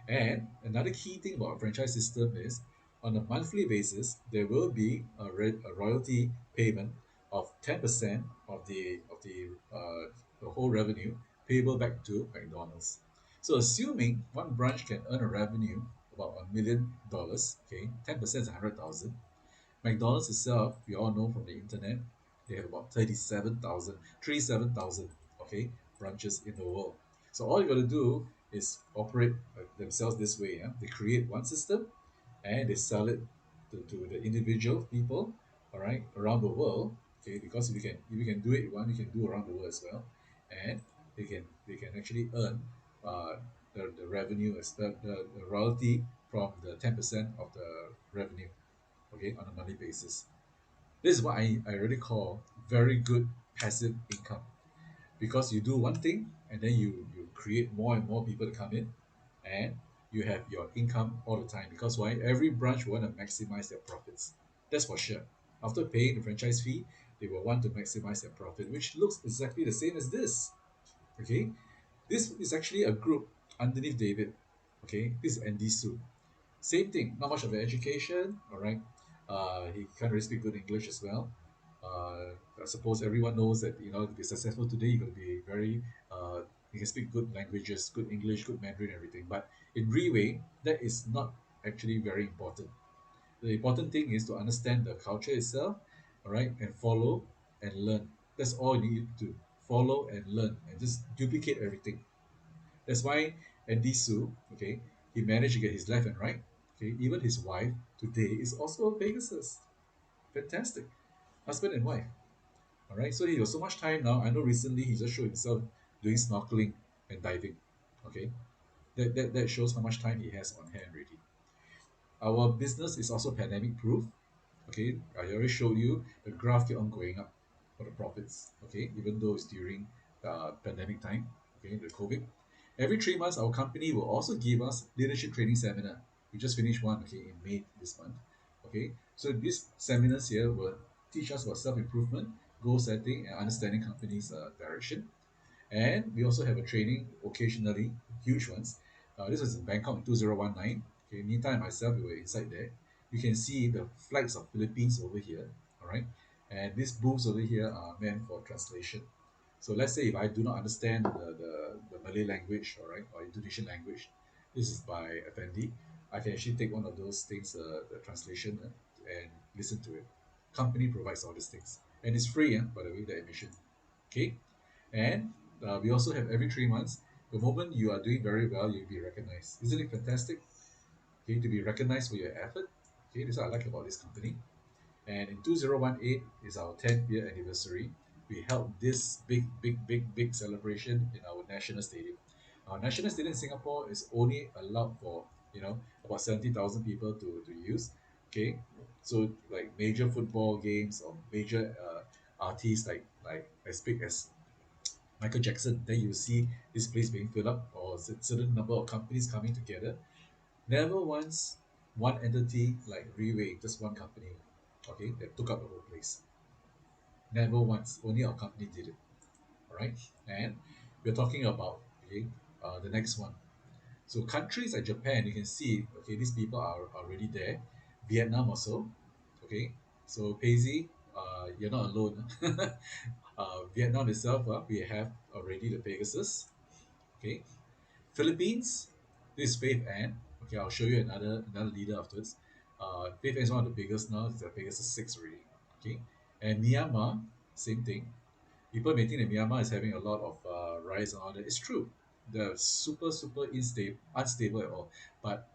And another key thing about a franchise system is on a monthly basis, there will be a royalty payment of 10% of the whole revenue payable back to McDonald's. So assuming one branch can earn a revenue about $1 million, okay, 10% is 100,000. McDonald's itself, we all know from the internet, they have about 37,000, okay, branches in the world. So all you got to do is operate themselves this way. Yeah? They create one system and they sell it to the individual people, all right, around the world. Okay, because if you can do it one, you can do around the world as well, and they can actually earn uh, the revenue as the royalty from the 10% of the revenue, okay, on a monthly basis. This is what I really call very good passive income because you do one thing, and then you create more and more people to come in, and you have your income all the time. Because why? Every branch will want to maximize their profits. That's for sure. After paying the franchise fee, they will want to maximize their profit, which looks exactly the same as this. Okay, this is actually a group underneath David. Okay, this is Andy Su. Same thing, not much of an education, all right. He can't really speak good English as well. I suppose everyone knows that, to be successful today, you got to be very, you can speak good languages, good English, good Mandarin, everything. But in RIWAY, that is not actually very important. The important thing is to understand the culture itself, all right, and follow and learn. That's all you need to do. Follow and learn, and just duplicate everything. That's why Andy Su, okay, he managed to get his left and right. Okay, even his wife today is also a Pegasus. Fantastic. Husband and wife. All right, so he has so much time now. I know recently he just showed himself doing snorkeling and diving. Okay, that shows how much time he has on hand already. Our business is also pandemic proof. Okay, I already showed you the graph keep on going up for the profits. Okay, even though it's during pandemic time. Okay, the COVID. Every 3 months, our company will also give us leadership training seminar. We just finished one. Okay, in May this month. Okay, so these seminars here will teach us about self improvement, goal setting, and understanding company's direction. And we also have a training occasionally, huge ones. This was in Bangkok in 2019. Okay, Nita and myself, we were inside there. You can see the flags of Philippines over here, all right? And these booths over here are meant for translation. So let's say if I do not understand the Malay language, all right, or Indonesian language, this is by Effendi. I can actually take one of those things, the translation, and listen to it. Company provides all these things. And it's free, by the way, the admission. Okay? And we also have every 3 months, the moment you are doing very well, you'll be recognized. Isn't it fantastic? Okay, to be recognized for your effort. Okay, this is what I like about this company. And in 2018 is our 10th year anniversary. We held this big celebration in our national stadium. Our national stadium in Singapore is only allowed for, about 70,000 people to use. Okay, so like major football games or major artists like as big as Michael Jackson, then you see this place being filled up or certain number of companies coming together. Never once one entity like RIWAY, just one company, okay, that took up the whole place. Never once. Only our company did it. All right, and we're talking about okay, the next one. So countries like Japan, you can see okay, these people are already there. Vietnam also, okay. So Paisy, you're not alone. Vietnam itself, we have already the Pegasus. Okay, Philippines, this is Faith Ann. Okay, I'll show you another leader afterwards. Faith Ann is one of the biggest now. It's the Pegasus 6 already. Okay, and Myanmar, same thing. People may think that Myanmar is having a lot of riots and all that. It's true. They're super unstable at all. But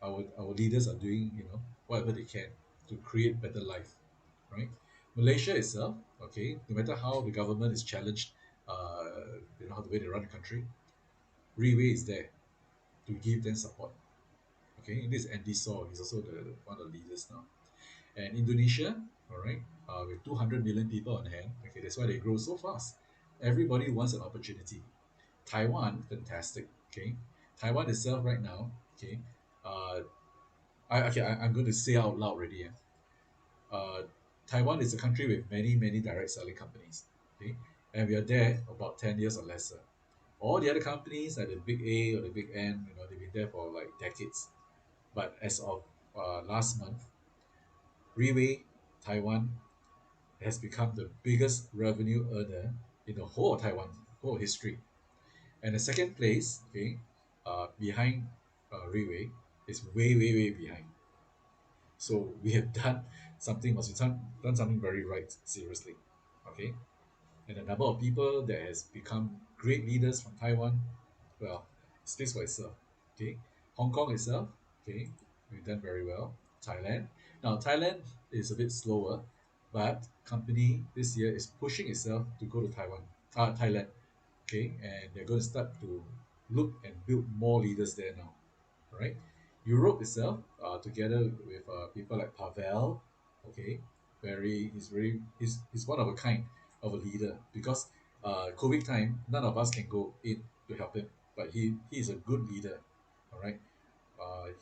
our leaders are doing whatever they can to create better life, right? Malaysia itself, okay, no matter how the government is challenged, uh, how the way they run the country, Riway is there to give them support. Okay, this is Andy Saw. He's also one of the leaders now. And Indonesia, all right, with 200 million people on hand. Okay, that's why they grow so fast. Everybody wants an opportunity. Taiwan, fantastic. Okay, Taiwan itself right now. Okay, uh, I'm going to say out loud already. Uh, Taiwan is a country with many direct selling companies. Okay, and we are there about 10 years or lesser. All the other companies like the big A or the big N, they've been there for like decades. But as of last month, Riway Taiwan has become the biggest revenue earner in the whole of Taiwan, whole history. And the second place, okay, behind Riway is way behind. So we have done something, must be done something very right, seriously. Okay, and the number of people that has become great leaders from Taiwan, well, speaks for itself. Okay, Hong Kong itself, okay, we've done very well. Thailand, now Thailand is a bit slower, but company this year is pushing itself to go to Thailand, okay, and they're going to start to look and build more leaders there now, right? Europe itself, together with people like Pavel, okay, he's one of a kind of a leader because COVID time, none of us can go in to help him, but he is a good leader. All right,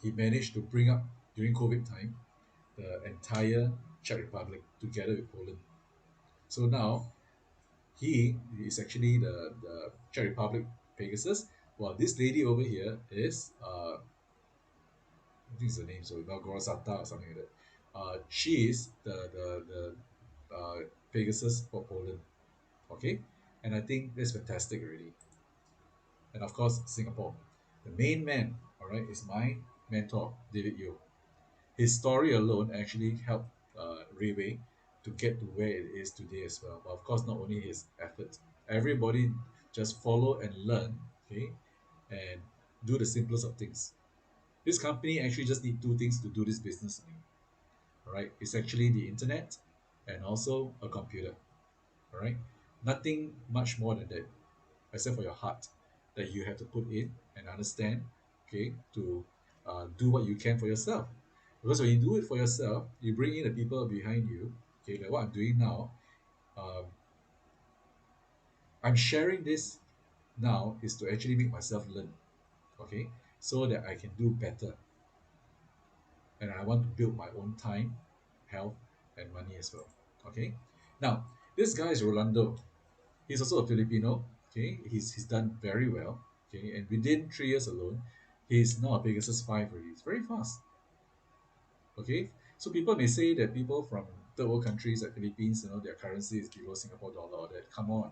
he managed to bring up during COVID time the entire Czech Republic together with Poland. So now he is actually the Czech Republic Pegasus, while this lady over here is I think it's the name, so Malgorzata or something like that. She is the Pegasus for Poland. Okay, and I think that's fantastic already. And of course, Singapore. The main man, all right, is my mentor, David Yeo. His story alone actually helped RIWAY to get to where it is today as well. But of course, not only his efforts. Everybody just follow and learn, okay, and do the simplest of things. This company actually just need two things to do this business. All right, it's actually the internet and also a computer. All right, nothing much more than that, except for your heart that you have to put in and understand, okay, to do what you can for yourself. Because when you do it for yourself, you bring in the people behind you, okay, like what I'm doing now. Um, I'm sharing this now is to actually make myself learn, okay, so that I can do better. And I want to build my own time, health, and money as well, okay. Now, this guy is Rolando. He's also a Filipino. Okay, he's done very well. Okay, and within 3 years alone, he's now a Pegasus 5 already. It's very fast. Okay, so people may say that people from third world countries like Philippines, their currency is below Singapore dollar or that. Come on,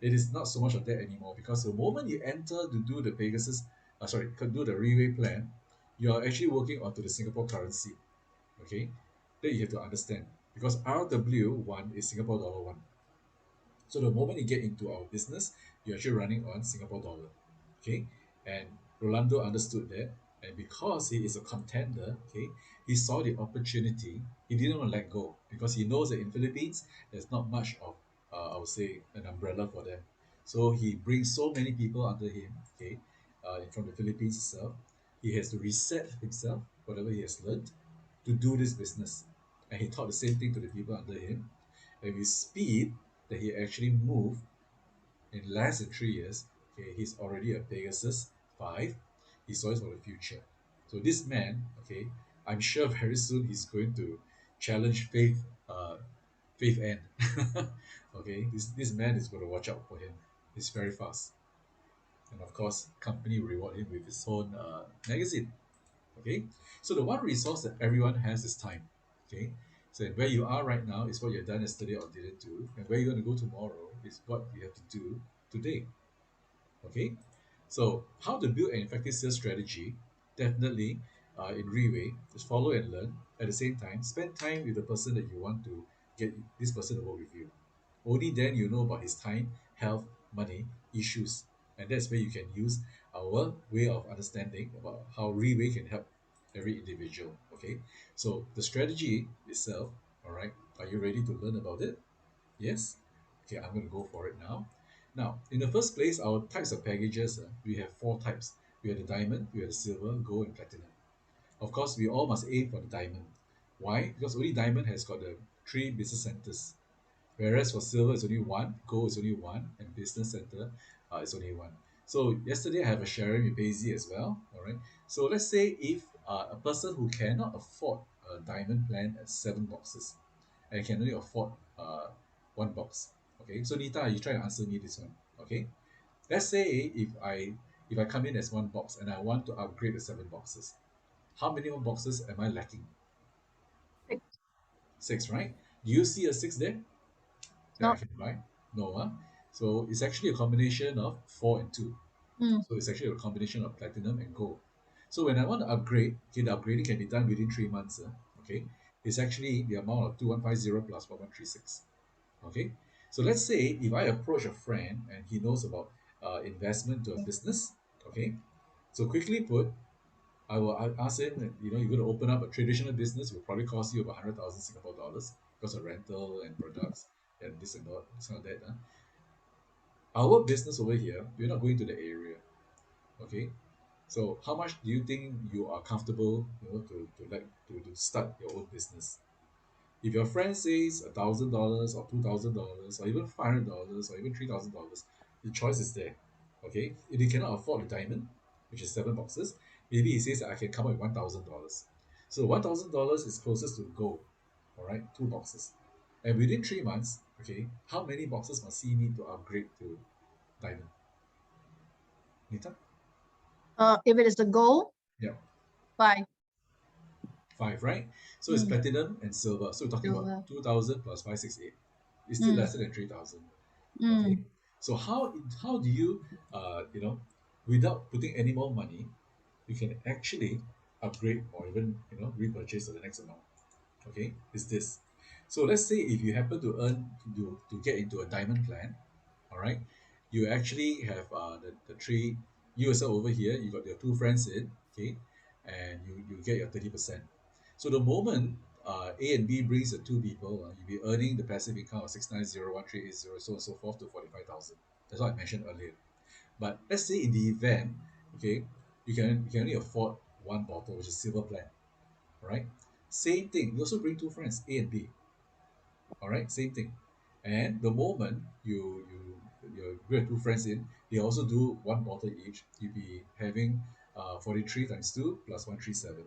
it is not so much of that anymore because the moment you enter to do the Pegasus, could do the RIWAY plan, you are actually working onto the Singapore currency. Okay, that you have to understand because RW1 is Singapore dollar one. So the moment you get into our business, you're actually running on Singapore dollar. Okay. And Rolando understood that. And because he is a contender, okay, he saw the opportunity. He didn't want to let go because he knows that in Philippines, there's not much of, I would say, an umbrella for them. So he brings so many people under him, okay, from the Philippines itself. He has to reset himself, whatever he has learned, to do this business. And he taught the same thing to the people under him. And with speed, that he actually moved in less than 3 years. Okay, he's already a Pegasus 5. He saw it for the future. So this man, okay, I'm sure very soon he's going to challenge Faith N. Okay, this man is going to watch out for him. He's very fast, and of course, company will reward him with his own magazine. Okay, so the one resource that everyone has is time. Okay, so where you are right now is what you've done yesterday or didn't do, and where you're going to go tomorrow is what you have to do today. Okay, so how to build an effective sales strategy? Definitely, in RIWAY, just follow and learn. At the same time, spend time with the person that you want to get this person to work with you. Only then you know about his time, health, money, issues, and that's where you can use our way of understanding about how RIWAY can help every individual. Okay, so the strategy itself. All right, are you ready to learn about it? Yes? Okay, I'm going to go for it now. Now, in the first place, our types of packages, we have four types. We have the diamond, we have the silver, gold, and platinum. Of course, we all must aim for the diamond. Why? Because only diamond has got the three business centers, whereas for silver it's only one, gold is only one, and business center is only one. So yesterday I have a sharing with Paisy as well. All right. So let's say if a person who cannot afford a diamond plan at 7 boxes, and can only afford one box. Okay, so Nita, you try to answer me this one. Okay, let's say if I come in as one box and I want to upgrade the 7 boxes, how many more boxes am I lacking? Six. Six, right? Do you see a six there that I Not. can buy? No, huh? So it's actually a combination of four and two. Mm. So it's actually a combination of platinum and gold. So when I want to upgrade, okay, the upgrading can be done within 3 months. Okay, it's actually the amount of 2150 plus 1136. Okay, so let's say if I approach a friend and he knows about investment to a business. Okay, so quickly put, I ask him, you're going to open up a traditional business, it will probably cost you about 100,000 Singapore dollars because of rental and products and this and that, this and that. Our business over here, we're not going to the area. Okay, so how much do you think you are comfortable, to start your own business? If your friend says $1,000 or $2,000 or even $500 or even $3,000, the choice is there. Okay, if he cannot afford the diamond, which is 7 boxes, maybe he says that I can come up with $1,000. So $1,000 is closest to gold. All right, 2 boxes, and within 3 months, okay, how many boxes must he need to upgrade to diamond? Nita? If it is a gold, Yeah, 5. five, right? So it's Mm, platinum and silver. So we're talking about silver. 2,000 plus 568. It's still Mm, lesser than 3,000. Okay. mm. So how do you without putting any more money, you can actually upgrade or even repurchase to the next amount. Okay, is this. So let's say if you happen to earn to get into a diamond plan, all right, you actually have the three, you yourself over here, you got your two friends in, okay, and you get your 30%. So the moment A and B brings the two people, you'll be earning the passive income of 6901380, so on and so forth to 45,000. That's what I mentioned earlier. But let's say in the event, okay, you can only afford one bottle, which is silver plan, right? Same thing. You also bring two friends, A and B. All right, same thing. And the moment you bring two friends in, they also do one bottle each. You'll be having 43 times 2 plus 137.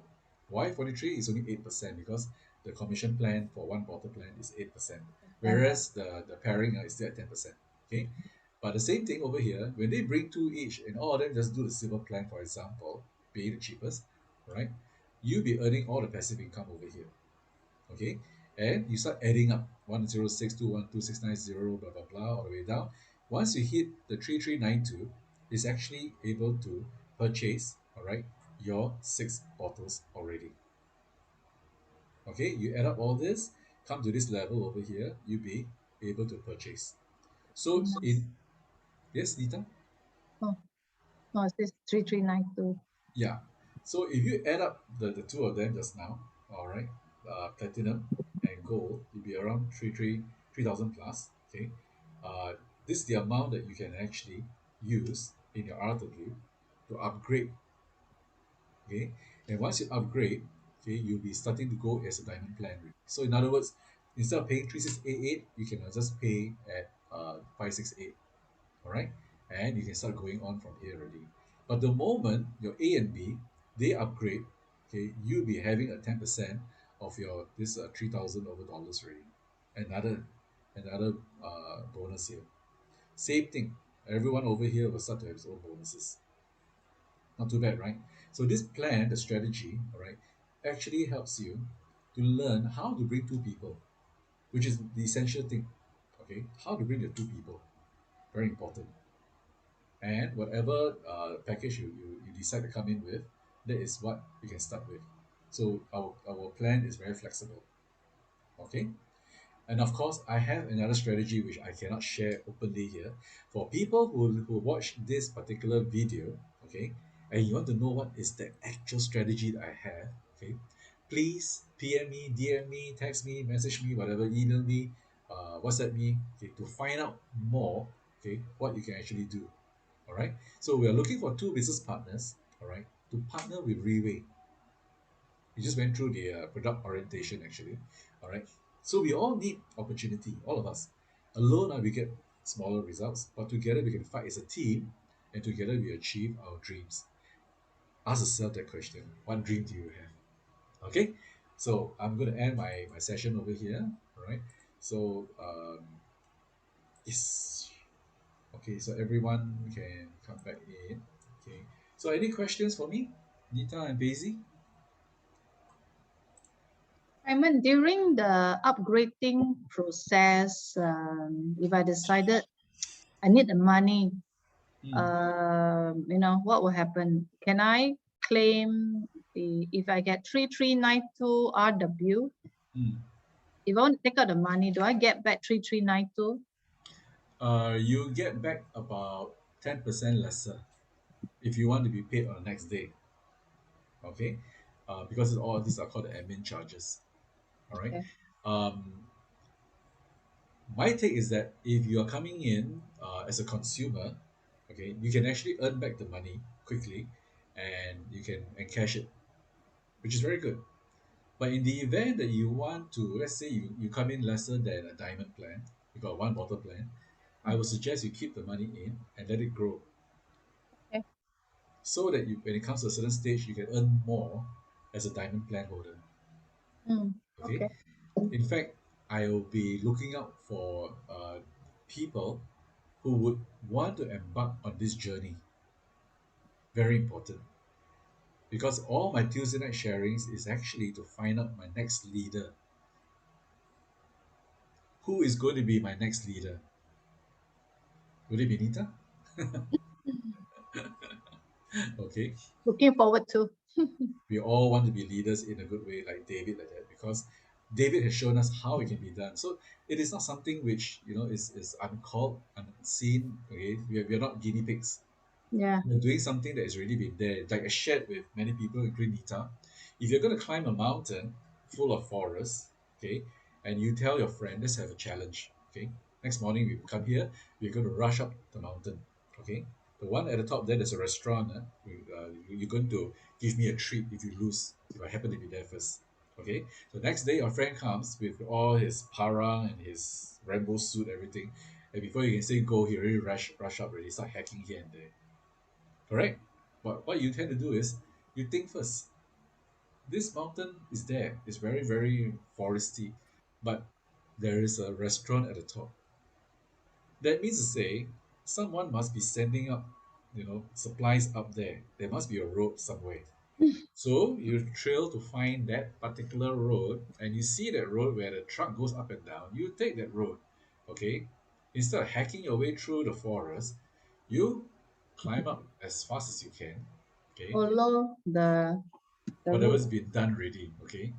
Why 43? It's only 8% because the commission plan for one bottle plan is 8%, And whereas the pairing is still at 10%. Okay, but the same thing over here, when they bring two each and all of them just do the silver plan, for example, pay the cheapest, right? You'll be earning all the passive income over here. Okay, and you start adding up 106212690 blah blah blah all the way down. Once you hit the 3392, it's actually able to purchase, all right, your 6 bottles already. Okay, you add up all this, come to this level over here, you'll be able to purchase. So nice. in, yes, Nita. Oh, no, it says 3392. Yeah. So if you add up the two of them just now, all right, platinum and gold, it'll be around 3,000 plus. Okay. Uh, this is the amount that you can actually use in your RW to upgrade. Okay. And once you upgrade, okay, you'll be starting to go as a diamond plan already. So in other words, instead of paying 3688, you can just pay at 568. All right, and you can start going on from here already. But the moment your A and B they upgrade, okay, you'll be having a 10% of your this $3,000 over dollars already. Another bonus here. Same thing. Everyone over here will start to have his own bonuses. Not too bad, right? So this plan, the strategy, all right, actually helps you to learn how to bring two people, which is the essential thing. Okay, how to bring the two people, very important. And whatever package you decide to come in with, that is what you can start with. So our plan is very flexible. Okay, and of course I have another strategy which I cannot share openly here. For people who watch this particular video, okay, and you want to know what is the actual strategy that I have, okay, please PM me, DM me, text me, message me, whatever, email me, WhatsApp me, okay, to find out more, okay, what you can actually do. All right. So we are looking for two business partners, all right, to partner with RIWAY. We just went through the product orientation actually, all right. So we all need opportunity, all of us. Alone, we get smaller results, but together we can fight as a team, and together we achieve our dreams. Ask yourself that question: what dream do you have? Okay. So I'm going to end my session over here. All right. So yes. Okay, so everyone can come back in. Okay. So any questions for me, Nita and Daisy? Simon, during the upgrading process, if I decided I need the money, Mm, what will happen? Can I claim if I get 3392 RW, mm. if I want to take out the money, do I get back 3392? You get back about 10% lesser if you want to be paid on the next day. Okay, because all these are called the admin charges. All right. Okay. Um, my take is that if you are coming in as a consumer, okay, you can actually earn back the money quickly, and you can cash it, which is very good. But in the event that you want to, let's say you come in lesser than a diamond plan, you got one bottle plan, I would suggest you keep the money in and let it grow Okay. so that you, when it comes to a certain stage, you can earn more as a diamond plan holder. Okay. Okay. In fact, I will be looking out for people who would want to embark on this journey. Very important. Because all my Tuesday night sharings is actually to find out my next leader. Who is going to be my next leader? Would it be Nita? Okay. Looking forward to. We all want to be leaders in a good way, like David, like that, because David has shown us how it can be done. So it is not something which, is uncalled, unseen. Okay. We are not guinea pigs. Yeah. We're doing something that has already been there. Like I shared with many people, including Nita. If you're going to climb a mountain full of forests, okay, and you tell your friend, let's have a challenge, okay. Next morning we come here, we're going to rush up the mountain, okay. The one at the top there's a restaurant. You're going to give me a treat if you lose, if I happen to be there first, okay. The next day, your friend comes with all his para and his rainbow suit, everything, and before you can say go, he already rush up, already start hacking here and there. Correct. But what you tend to do is you think first. This mountain is there. It's very, very foresty. But there is a restaurant at the top. That means to say someone must be sending up, supplies up there. There must be a road somewhere. So you trail to find that particular road and you see that road where the truck goes up and down. You take that road. Okay? Instead of hacking your way through the forest, you climb up as fast as you can. Okay? Follow the route. Whatever's been done already. Okay?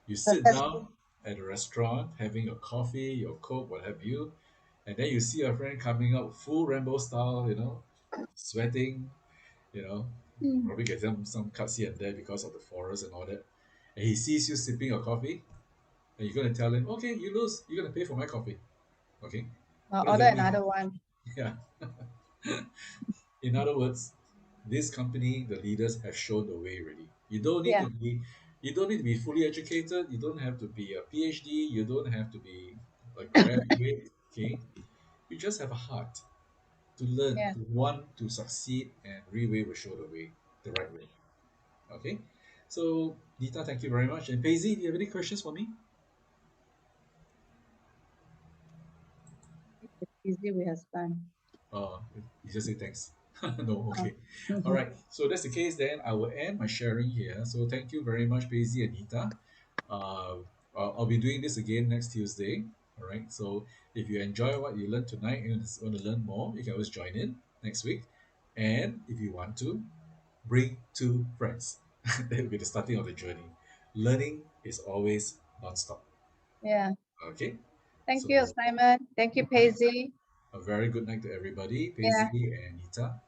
You sit That's down at a restaurant having your coffee, your coke, what have you, and then you see a friend coming up full Rambo style, sweating, you know, mm, probably get some cuts here and there because of the forest and all that. And he sees you sipping your coffee, and you're gonna tell him, okay, you lose, you're gonna pay for my coffee. Okay? I'll What does order that mean? another one. Yeah. In other words, this company, the leaders have shown the way already. Yeah. You don't need to be fully educated, you don't have to be a PhD, you don't have to be a graduate, okay? You just have a heart to learn, Yeah. to want to succeed, and RIWAY will show the way, the right way. Okay, so Nita, thank you very much. And Paisy, do you have any questions for me? It's easy with husband. You just say thanks. No, Oh. okay. All right. So that's the case. Then I will end my sharing here. So thank you very much, Paisy and Nita. Uh, I'll be doing this again next Tuesday. All right. So if you enjoy what you learned tonight and you want to learn more, you can always join in next week. And if you want to, bring two friends. That will be the starting of the journey. Learning is always non-stop. Yeah. Okay. Thank So you, Simon. Thank you, Paisy. a very good night to everybody. Yeah. Paisy and Nita.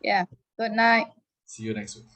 Yeah. Good night. See you next week.